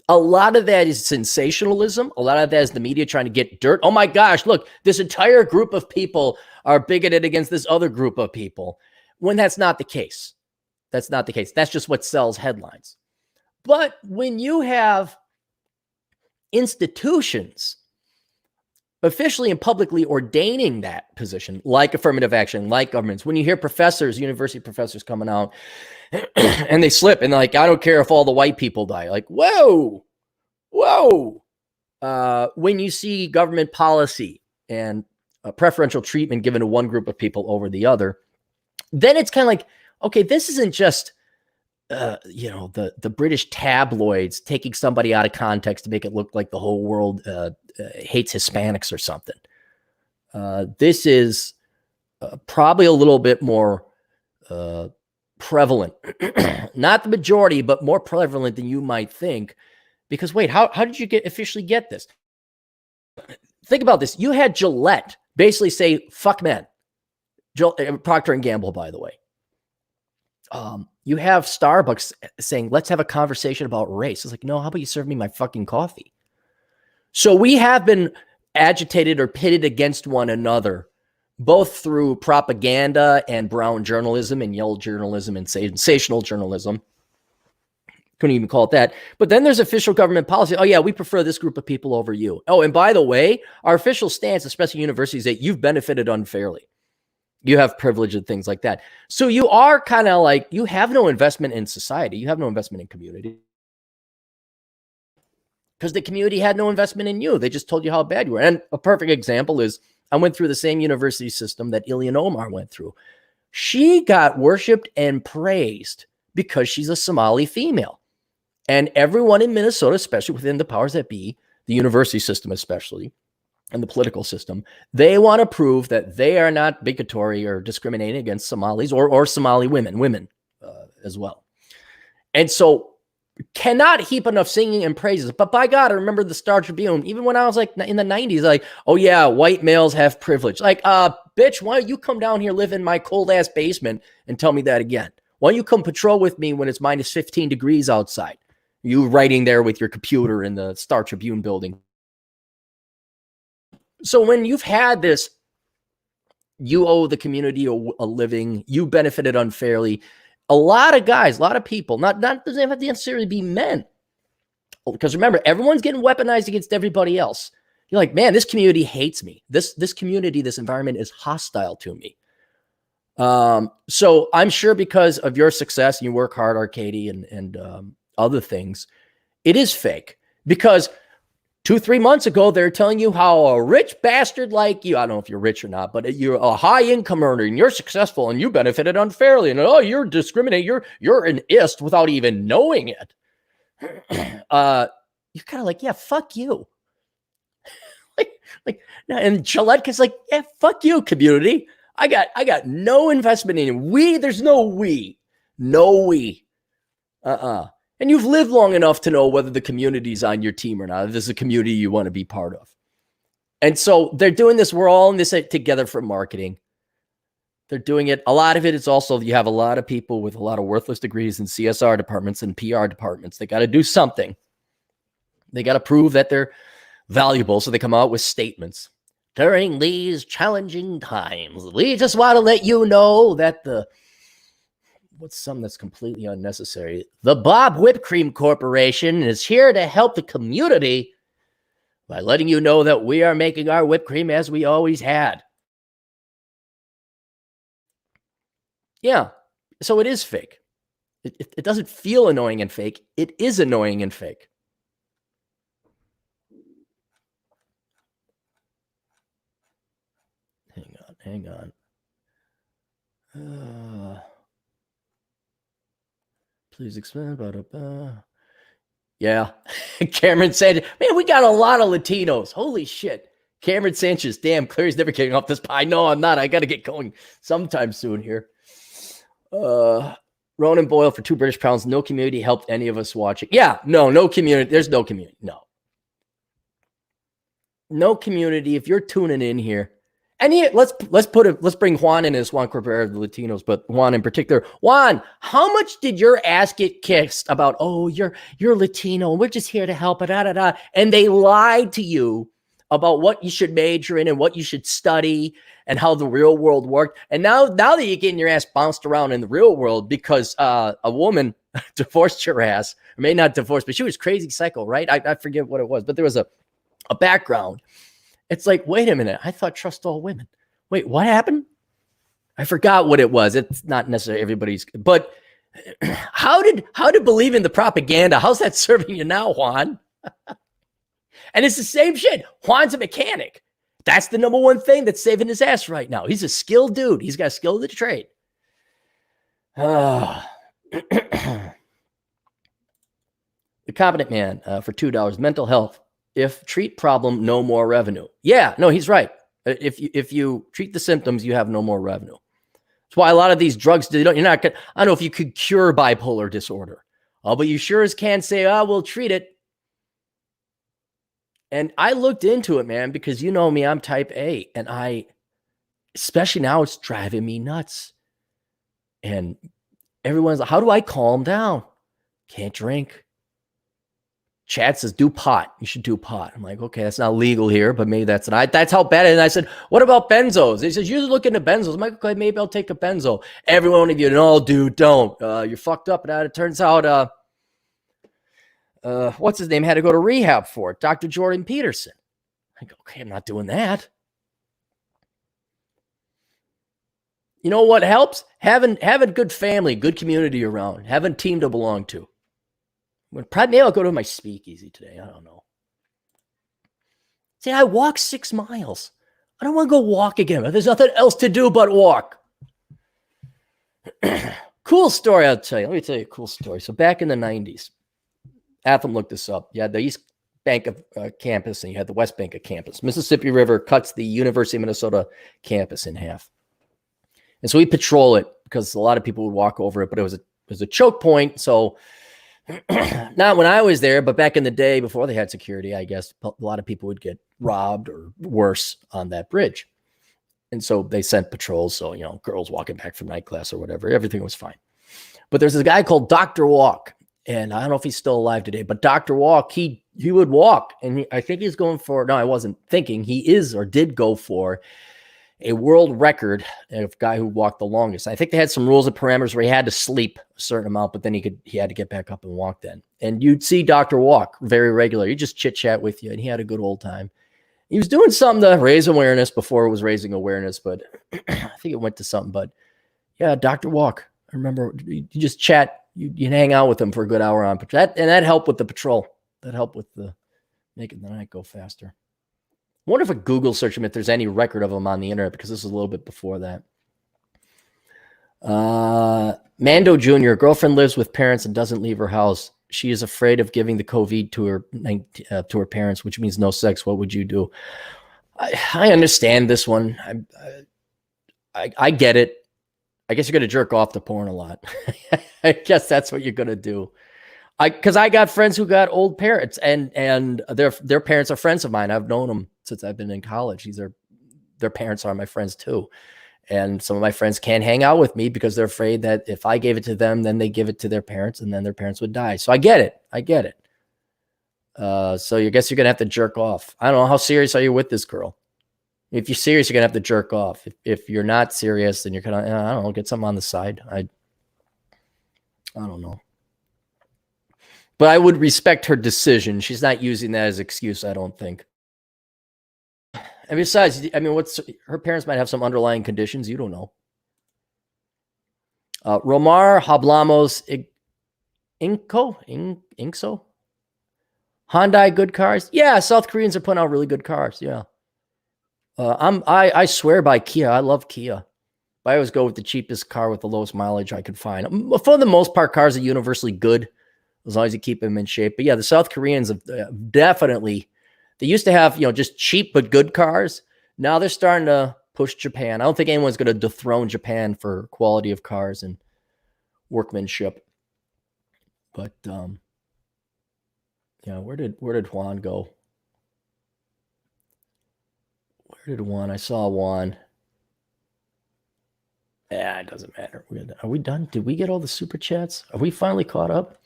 a lot of that is sensationalism. A lot of that is the media trying to get dirt. Oh my gosh, look, this entire group of people are bigoted against this other group of people, when that's not the case. That's not the case. That's just what sells headlines. But when you have institutions officially and publicly ordaining that position, like affirmative action, like governments, when you hear professors, university professors coming out and they slip and they're like, I don't care if all the white people die. Like, whoa. When you see government policy and preferential treatment given to one group of people over the other, then it's kind of like, okay, this isn't just, the British tabloids taking somebody out of context to make it look like the whole world hates Hispanics or something. This is probably a little bit more prevalent, not the majority, but more prevalent than you might think. Because wait, how did you officially get this? Think about this. You had Gillette basically say, fuck men. Procter and Gamble, by the way. You have Starbucks saying, let's have a conversation about race. It's like, no, how about you serve me my fucking coffee? So we have been agitated or pitted against one another, both through propaganda and brown journalism and yellow journalism and sensational journalism. Couldn't even call it that. But then there's official government policy. Oh, yeah, we prefer this group of people over you. Oh, and by the way, our official stance, especially universities, that you've benefited unfairly. You have privilege and things like that. So you are kind of like, you have no investment in society. You have no investment in community. Because the community had no investment in you. They just told you how bad you were. And a perfect example is I went through the same university system that Ilhan Omar went through. She got worshipped and praised because she's a Somali female. And everyone in Minnesota, especially within the powers that be, the university system especially, and the political system, they want to prove that they are not bigotry or discriminating against Somalis or Somali women as well. And so cannot heap enough singing and praises. But by God, I remember the Star Tribune, even when I was like in the 90s, like, oh yeah, white males have privilege. Like, bitch, why don't you come down here, live in my cold ass basement and tell me that again? Why don't you come patrol with me when it's minus 15 degrees outside? You writing there with your computer in the Star Tribune building. So when you've had this You owe the community a living. You benefited unfairly. A lot of guys, a lot of people, not doesn't have to necessarily be men. Because remember, everyone's getting weaponized against everybody else. You're like, man, this community hates me. This community, this environment is hostile to me. So I'm sure because of your success and you work hard, Arcady, and other things, it is fake. Because 2-3 months ago, they're telling you how a rich bastard like you, I don't know if you're rich or not, but you're a high income earner and you're successful and you benefited unfairly. And oh, you're discriminating. You're an ist without even knowing it. You're kind of like, yeah, fuck you. And Gillette's like, yeah, fuck you, community. I got no investment in you. There's no we. And you've lived long enough to know whether the community's on your team or not. If this is a community you want to be part of. And so they're doing this. We're all in this together for marketing. They're doing it. A lot of it is also, you have a lot of people with a lot of worthless degrees in CSR departments and PR departments. They got to do something. They got to prove that they're valuable. So they come out with statements. During these challenging times, we just want to let you know that what's something that's completely unnecessary? The Bob Whipped Cream Corporation is here to help the community by letting you know that we are making our whipped cream as we always had. Yeah, so it is fake. It doesn't feel annoying and fake. It is annoying and fake. Hang on. Please explain about it. Yeah. Cameron said, man, we got a lot of Latinos. Holy shit. Cameron Sanchez, damn, Clary's never getting off this pie. No, I'm not. I got to get going sometime soon here. Ronan Boyle for 2 British pounds. No community helped any of us watching. Yeah, no community. There's no community. No community. If you're tuning in here, and here, let's bring Juan in as Juan Cabrera of the Latinos, but Juan in particular. Juan, how much did your ass get kissed about, oh, you're Latino, and we're just here to help, and they lied to you about what you should major in and what you should study and how the real world worked. And now that you're getting your ass bounced around in the real world because a woman divorced your ass, or maybe not divorced, but she was crazy psycho, right? I forget what it was, but there was a background. It's like, wait a minute. I thought trust all women. Wait, what happened? I forgot what it was. It's not necessarily everybody's, but how did believe in the propaganda? How's that serving you now, Juan? And it's the same shit. Juan's a mechanic. That's the number one thing that's saving his ass right now. He's a skilled dude. He's got a skill of the trade. The Competent Man for $2. Mental health. If treat problem, no more revenue. Yeah, no, he's right. If you treat the symptoms, you have no more revenue. That's why a lot of these drugs, you're not gonna, I don't know if you could cure bipolar disorder. But you sure as can say, we'll treat it. And I looked into it, man, because you know me, I'm type A. And especially now, it's driving me nuts. And everyone's like, how do I calm down? Can't drink. Chad says, do pot. You should do pot. I'm like, okay, that's not legal here, but maybe that's how bad it is. And I said, what about benzos? He says, you look into benzos. I'm like, okay, maybe I'll take a benzo. Every one of you, no, dude, don't. You're fucked up. And it turns out, what's his name? Had to go to rehab for it. Dr. Jordan Peterson. I go, okay, I'm not doing that. You know what helps? Having good family, good community around, having a team to belong to. Maybe I'll go to my speakeasy today. I don't know. See, I walked 6 miles. I don't want to go walk again. There's nothing else to do but walk. Cool story, I'll tell you. Let me tell you a cool story. So back in the 90s, Atham looked this up. You had the East Bank of campus and you had the West Bank of campus. Mississippi River cuts the University of Minnesota campus in half. And so we patrol it because a lot of people would walk over it, but it was a choke point. So not when I was there, but back in the day before they had security, I guess a lot of people would get robbed or worse on that bridge. And so they sent patrols. So, girls walking back from night class or whatever, everything was fine. But there's this guy called Dr. Walk. And I don't know if he's still alive today, but Dr. Walk, he would walk. And I think he's going for, no, I wasn't thinking, he is or did go for a world record of guy who walked the longest. I think they had some rules and parameters where he had to sleep a certain amount, but then he had to get back up and walk then. And you'd see Dr. walk very regularly. He'd just chit chat with you, and he had a good old time. He was doing something to raise awareness before it was raising awareness, but I think it went to something. But yeah, Dr. Walk. I remember you just chat. You'd hang out with him for a good hour on patrol. That helped with the patrol. That helped with making the night go faster. I wonder if a Google search him if there's any record of him on the internet, because this is a little bit before that. Mando Jr., girlfriend lives with parents and doesn't leave her house. She is afraid of giving the COVID to her parents, which means no sex. What would you do? I understand this one. I get it. I guess you're going to jerk off to porn a lot. I guess that's what you're going to do. Because I got friends who got old parents, and their parents are friends of mine. I've known them since I've been in college. Their parents are my friends too. And some of my friends can't hang out with me because they're afraid that if I gave it to them, then they give it to their parents, and then their parents would die. So I get it. So I guess you're going to have to jerk off. I don't know. How serious are you with this girl? If you're serious, you're going to have to jerk off. If you're not serious, then you're going to, I don't know, get something on the side. I don't know. But I would respect her decision. She's not using that as an excuse, I don't think. And besides, I mean, her parents might have some underlying conditions. You don't know. Romar Hablamos Inkso? Hyundai good cars? Yeah, South Koreans are putting out really good cars. Yeah. I swear by Kia. I love Kia. But I always go with the cheapest car with the lowest mileage I could find. For the most part, cars are universally good as long as you keep them in shape. But yeah, the South Koreans have definitely, they used to have, just cheap but good cars. Now they're starting to push Japan. I don't think anyone's going to dethrone Japan for quality of cars and workmanship. But yeah, where did Juan go? Where did Juan? I saw Juan. Yeah, it doesn't matter. Are we done? Did we get all the super chats? Are we finally caught up?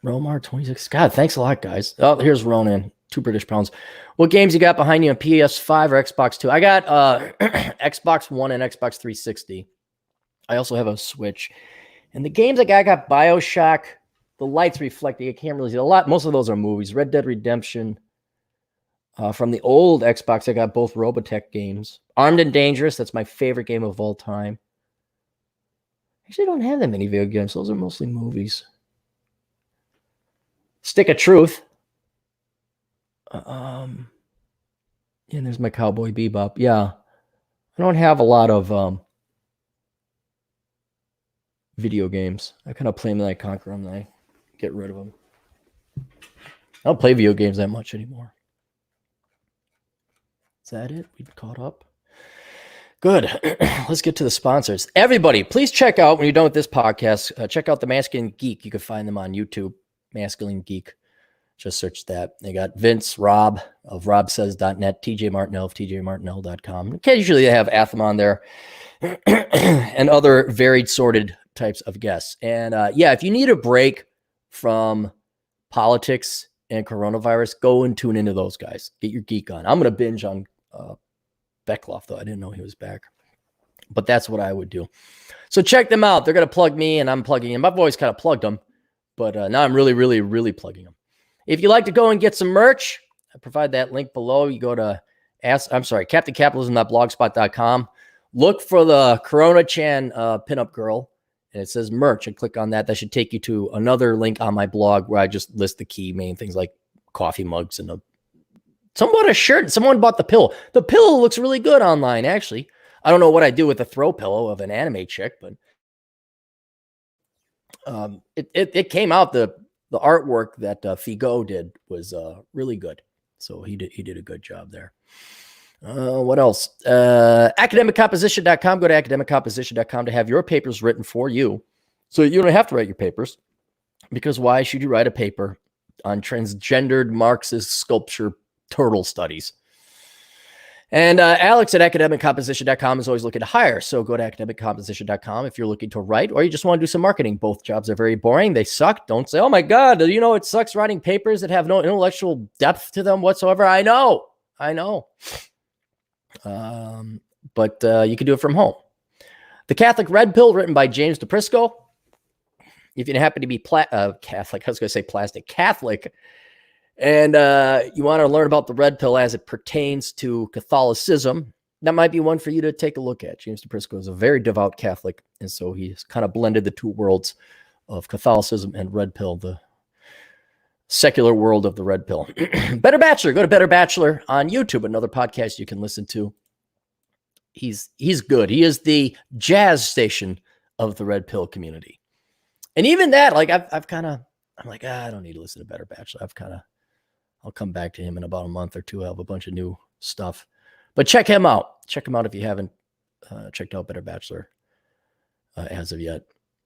Romar 26. God, thanks a lot, guys. Oh, here's Ronan. 2 British pounds. What games you got behind you on PS5 or Xbox 2? I got Xbox One and Xbox 360. I also have a Switch. And the games I got BioShock. The light's reflecting. I can't really see a lot. Most of those are movies. Red Dead Redemption. From the old Xbox, I got both Robotech games. Armed and Dangerous. That's my favorite game of all time. Actually, I don't have that many video games. Those are mostly movies. Stick of Truth. Yeah, there's my Cowboy Bebop. Yeah. I don't have a lot of video games. I kind of play them and I conquer them and I get rid of them. I don't play video games that much anymore. Is that it? We caught up? Good. Let's get to the sponsors. Everybody, please check out, when you're done with this podcast, check out The Masculine Geek. You can find them on YouTube. Masculine Geek. Just search that. They got Vince, Rob of robsays.net, TJ Martinell of tjmartinell.com. Occasionally they have Atham on there and other varied sorted types of guests. And yeah, if you need a break from politics and coronavirus, go and tune into those guys. Get your geek on. I'm going to binge on Beckloff, though. I didn't know he was back. But that's what I would do. So check them out. They're going to plug me and I'm plugging them. I've always kind of plugged them. But now I'm really, really, really plugging them. If you'd like to go and get some merch, I provide that link below. You go to CaptainCapitalism.blogspot.com. Look for the Coronachan pinup girl, and it says merch, and click on that. That should take you to another link on my blog where I just list the key main things like coffee mugs and someone bought a shirt. Someone bought the pillow. The pillow looks really good online, actually. I don't know what I do with the throw pillow of an anime chick, but it came out. The artwork that Figo did was really good. So he did a good job there. What else? Academiccomposition.com. Go to academiccomposition.com to have your papers written for you. So you don't have to write your papers, because why should you write a paper on transgendered Marxist sculpture turtle studies? And Alex at academiccomposition.com is always looking to hire. So go to academiccomposition.com if you're looking to write, or you just want to do some marketing. Both jobs are very boring. They suck. Don't say, oh my God, it sucks writing papers that have no intellectual depth to them whatsoever. I know. But you can do it from home. The Catholic Red Pill, written by James DePrisco. If you happen to be Catholic, I was going to say plastic, Catholic, and you want to learn about the Red Pill as it pertains to Catholicism, that might be one for you to take a look at. James DePrisco is a very devout Catholic, and so he's kind of blended the two worlds of Catholicism and Red Pill, the secular world of the Red Pill. Better Bachelor, go to Better Bachelor on YouTube, another podcast you can listen to. He's good. He is the jazz station of the Red Pill community. And even that, like I'm like, I don't need to listen to Better Bachelor. I'll come back to him in about a month or two. I'll have a bunch of new stuff. But check him out. Check him out if you haven't checked out Better Bachelor as of yet.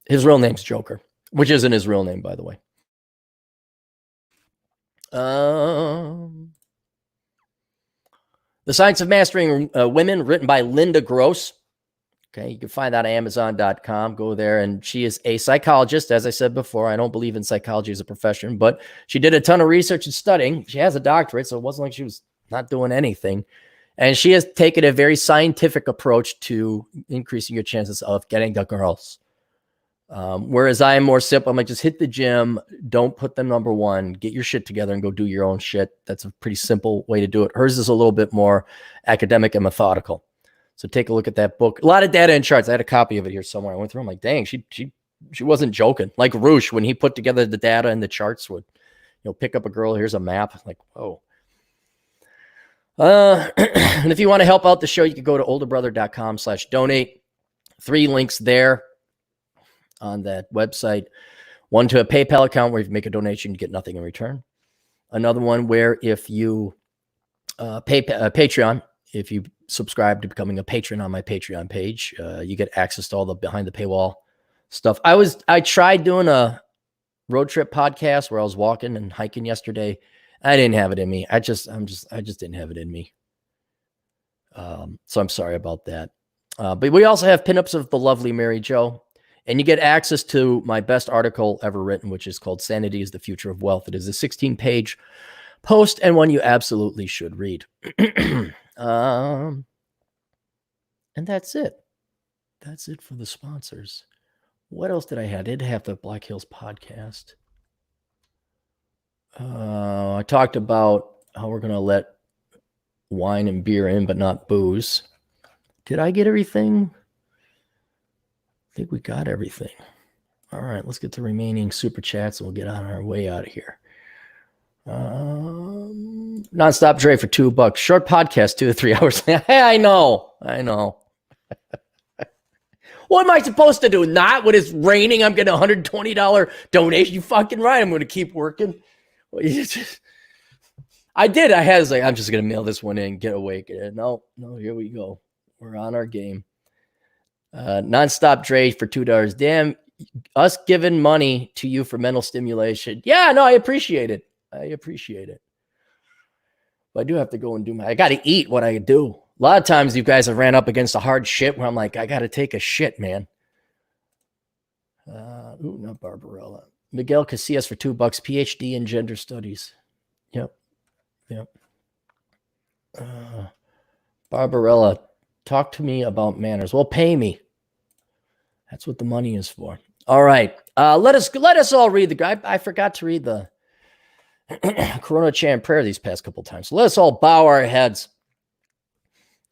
His real name's Joker, which isn't his real name, by the way. The Science of Mastering Women, written by Linda Gross. Okay, you can find that at Amazon.com. Go there, and she is a psychologist. As I said before, I don't believe in psychology as a profession, but she did a ton of research and studying. She has a doctorate, so it wasn't like she was not doing anything. And she has taken a very scientific approach to increasing your chances of getting the girls. Whereas I am more simple. I'm like, just hit the gym. Don't put them number one. Get your shit together and go do your own shit. That's a pretty simple way to do it. Hers is a little bit more academic and methodical. So take a look at that book. A lot of data and charts. I had a copy of it here somewhere. I went through. I'm like, dang, she wasn't joking. Like Roosh, when he put together the data and the charts, would pick up a girl. Here's a map. Like, whoa. And if you want to help out the show, you can go to olderbrother.com/donate. 3 links there on that website. One to a PayPal account where if you make a donation, you get nothing in return. Another one where if you Patreon, if you subscribe to becoming a patron on my Patreon page, you get access to all the behind the paywall stuff. I tried doing a road trip podcast where I was walking and hiking yesterday. I didn't have it in me. I just didn't have it in me. So I'm sorry about that. But we also have pinups of the lovely Mary Jo, and you get access to my best article ever written, which is called Sanity is the Future of Wealth. It is a 16-page post and one you absolutely should read. And that's it. That's it for the sponsors. What else did I have? I did have the Black Hills podcast. I talked about how we're going to let wine and beer in, but not booze. Did I get everything? I think we got everything. All right, let's get the remaining super chats and we'll get on our way out of here. Nonstop Dre for $2. Short podcast, 2 to 3 hours. Hey, I know. What am I supposed to do? Not when it's raining, I'm getting a $120 donation. You fucking right. I'm going to keep working. I did. I was like, I'm just going to mail this one in, get awake. No, here we go. We're on our game. Nonstop Dre for $2. Damn, us giving money to you for mental stimulation. Yeah, no, I appreciate it. But I do have to go and I got to eat what I do. A lot of times you guys have ran up against a hard shit where I'm like, I got to take a shit, man. Not Barbarella. Miguel Casillas for $2, PhD in gender studies. Yep. Barbarella, talk to me about manners. Well, pay me. That's what the money is for. All right. Let us all read the guy. I forgot to read the Coronachan prayer these past couple times. So let us all bow our heads.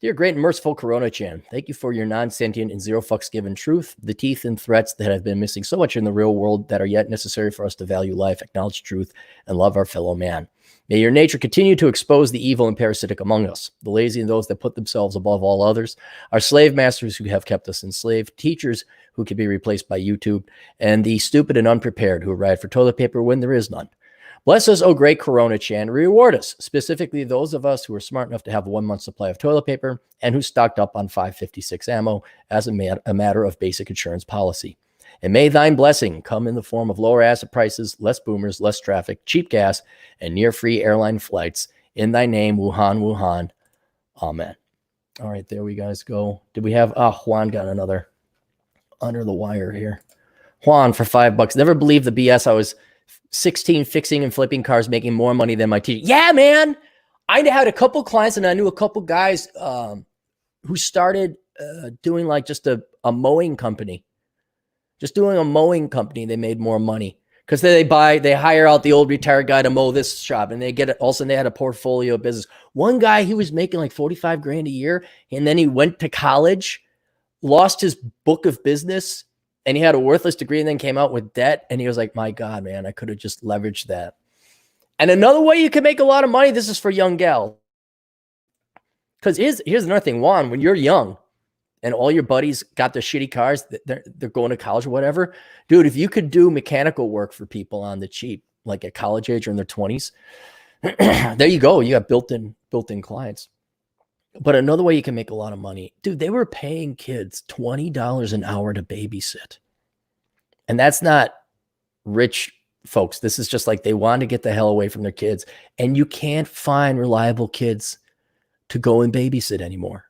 Dear great and merciful Coronachan, thank you for your non-sentient and zero fucks given truth, the teeth and threats that have been missing so much in the real world that are yet necessary for us to value life, acknowledge truth, and love our fellow man. May your nature continue to expose the evil and parasitic among us, the lazy and those that put themselves above all others, our slave masters who have kept us enslaved, teachers who can be replaced by YouTube, and the stupid and unprepared who arrive for toilet paper when there is none. Bless us, O great Coronachan, reward us, specifically those of us who are smart enough to have a 1-month supply of toilet paper and who stocked up on 5.56 ammo as a matter of basic insurance policy. And may thine blessing come in the form of lower asset prices, less boomers, less traffic, cheap gas, and near-free airline flights. In thy name, Wuhan, Wuhan. Amen. All right, there we guys go. Did we have, Juan got another under the wire here. Juan for $5. Never believed the BS. I was 16 fixing and flipping cars, making more money than my teacher. Yeah, man. I had a couple clients, and I knew a couple guys who started doing like just a mowing company. Just doing a mowing company, they made more money because they hire out the old retired guy to mow this shop, and they get it. Also, they had a portfolio of business. One guy, he was making like 45 grand a year, and then he went to college, lost his book of business, and he had a worthless degree, and then came out with debt. And he was like, "My God, man, I could have just leveraged that." And another way you can make a lot of money. This is for young gals, because here's another thing, Juan. When you're young, and all your buddies got their shitty cars, they're going to college or whatever. Dude, if you could do mechanical work for people on the cheap, like at college age or in their 20s, there you go. You got built-in clients. But another way you can make a lot of money, dude, they were paying kids $20 an hour to babysit. And that's not rich folks. This is just like they want to get the hell away from their kids. And you can't find reliable kids to go and babysit anymore.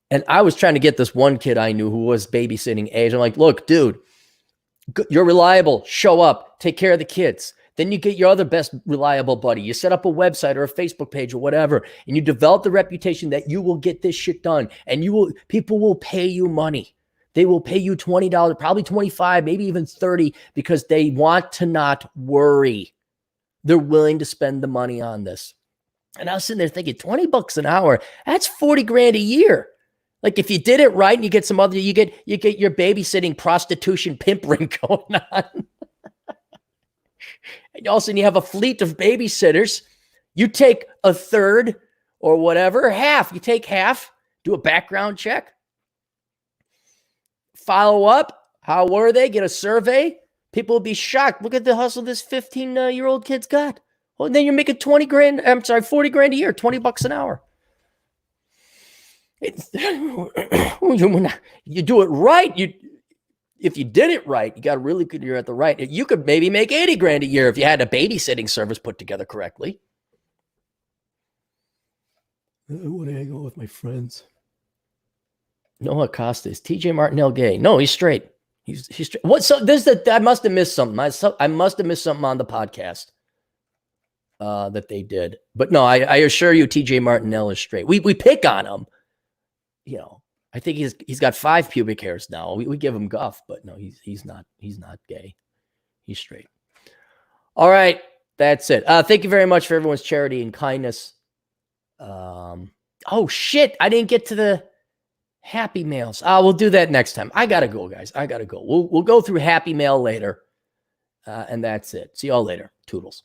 And I was trying to get this one kid I knew who was babysitting age. I'm like, look, dude, you're reliable. Show up. Take care of the kids. Then you get your other best reliable buddy. You set up a website or a Facebook page or whatever, and you develop the reputation that you will get this shit done. And people will pay you money. They will pay you $20, probably $25, maybe even $30, because they want to not worry. They're willing to spend the money on this. And I was sitting there thinking, $20 an hour, that's 40 grand a year. Like if you did it right and you get some other, you get your babysitting prostitution pimp ring going on. And all of a sudden you have a fleet of babysitters. You take a third or whatever, half. You take half, do a background check, follow up. How were they? Get a survey. People will be shocked. Look at the hustle this 15-year-old kid's got. Well, then you're making 40 grand a year, $20 an hour. You do it right. If you did it right, you got a really good year at the right. You could maybe make 80 grand a year if you had a babysitting service put together correctly. I want to hang out with my friends. Noah Costas, TJ Martinell gay. No, he's straight. He's straight. What? So I must have missed something. I must have missed something on the podcast that they did. But no, I assure you, TJ Martinell is straight. We pick on him. You know, I think he's got 5 pubic hairs now. We give him guff, but no, he's not gay. He's straight. All right, that's it. Thank you very much for everyone's charity and kindness. Oh shit, I didn't get to the happy mails. We'll do that next time. I gotta go, guys. I gotta go. We'll go through happy mail later, and that's it. See y'all later. Toodles.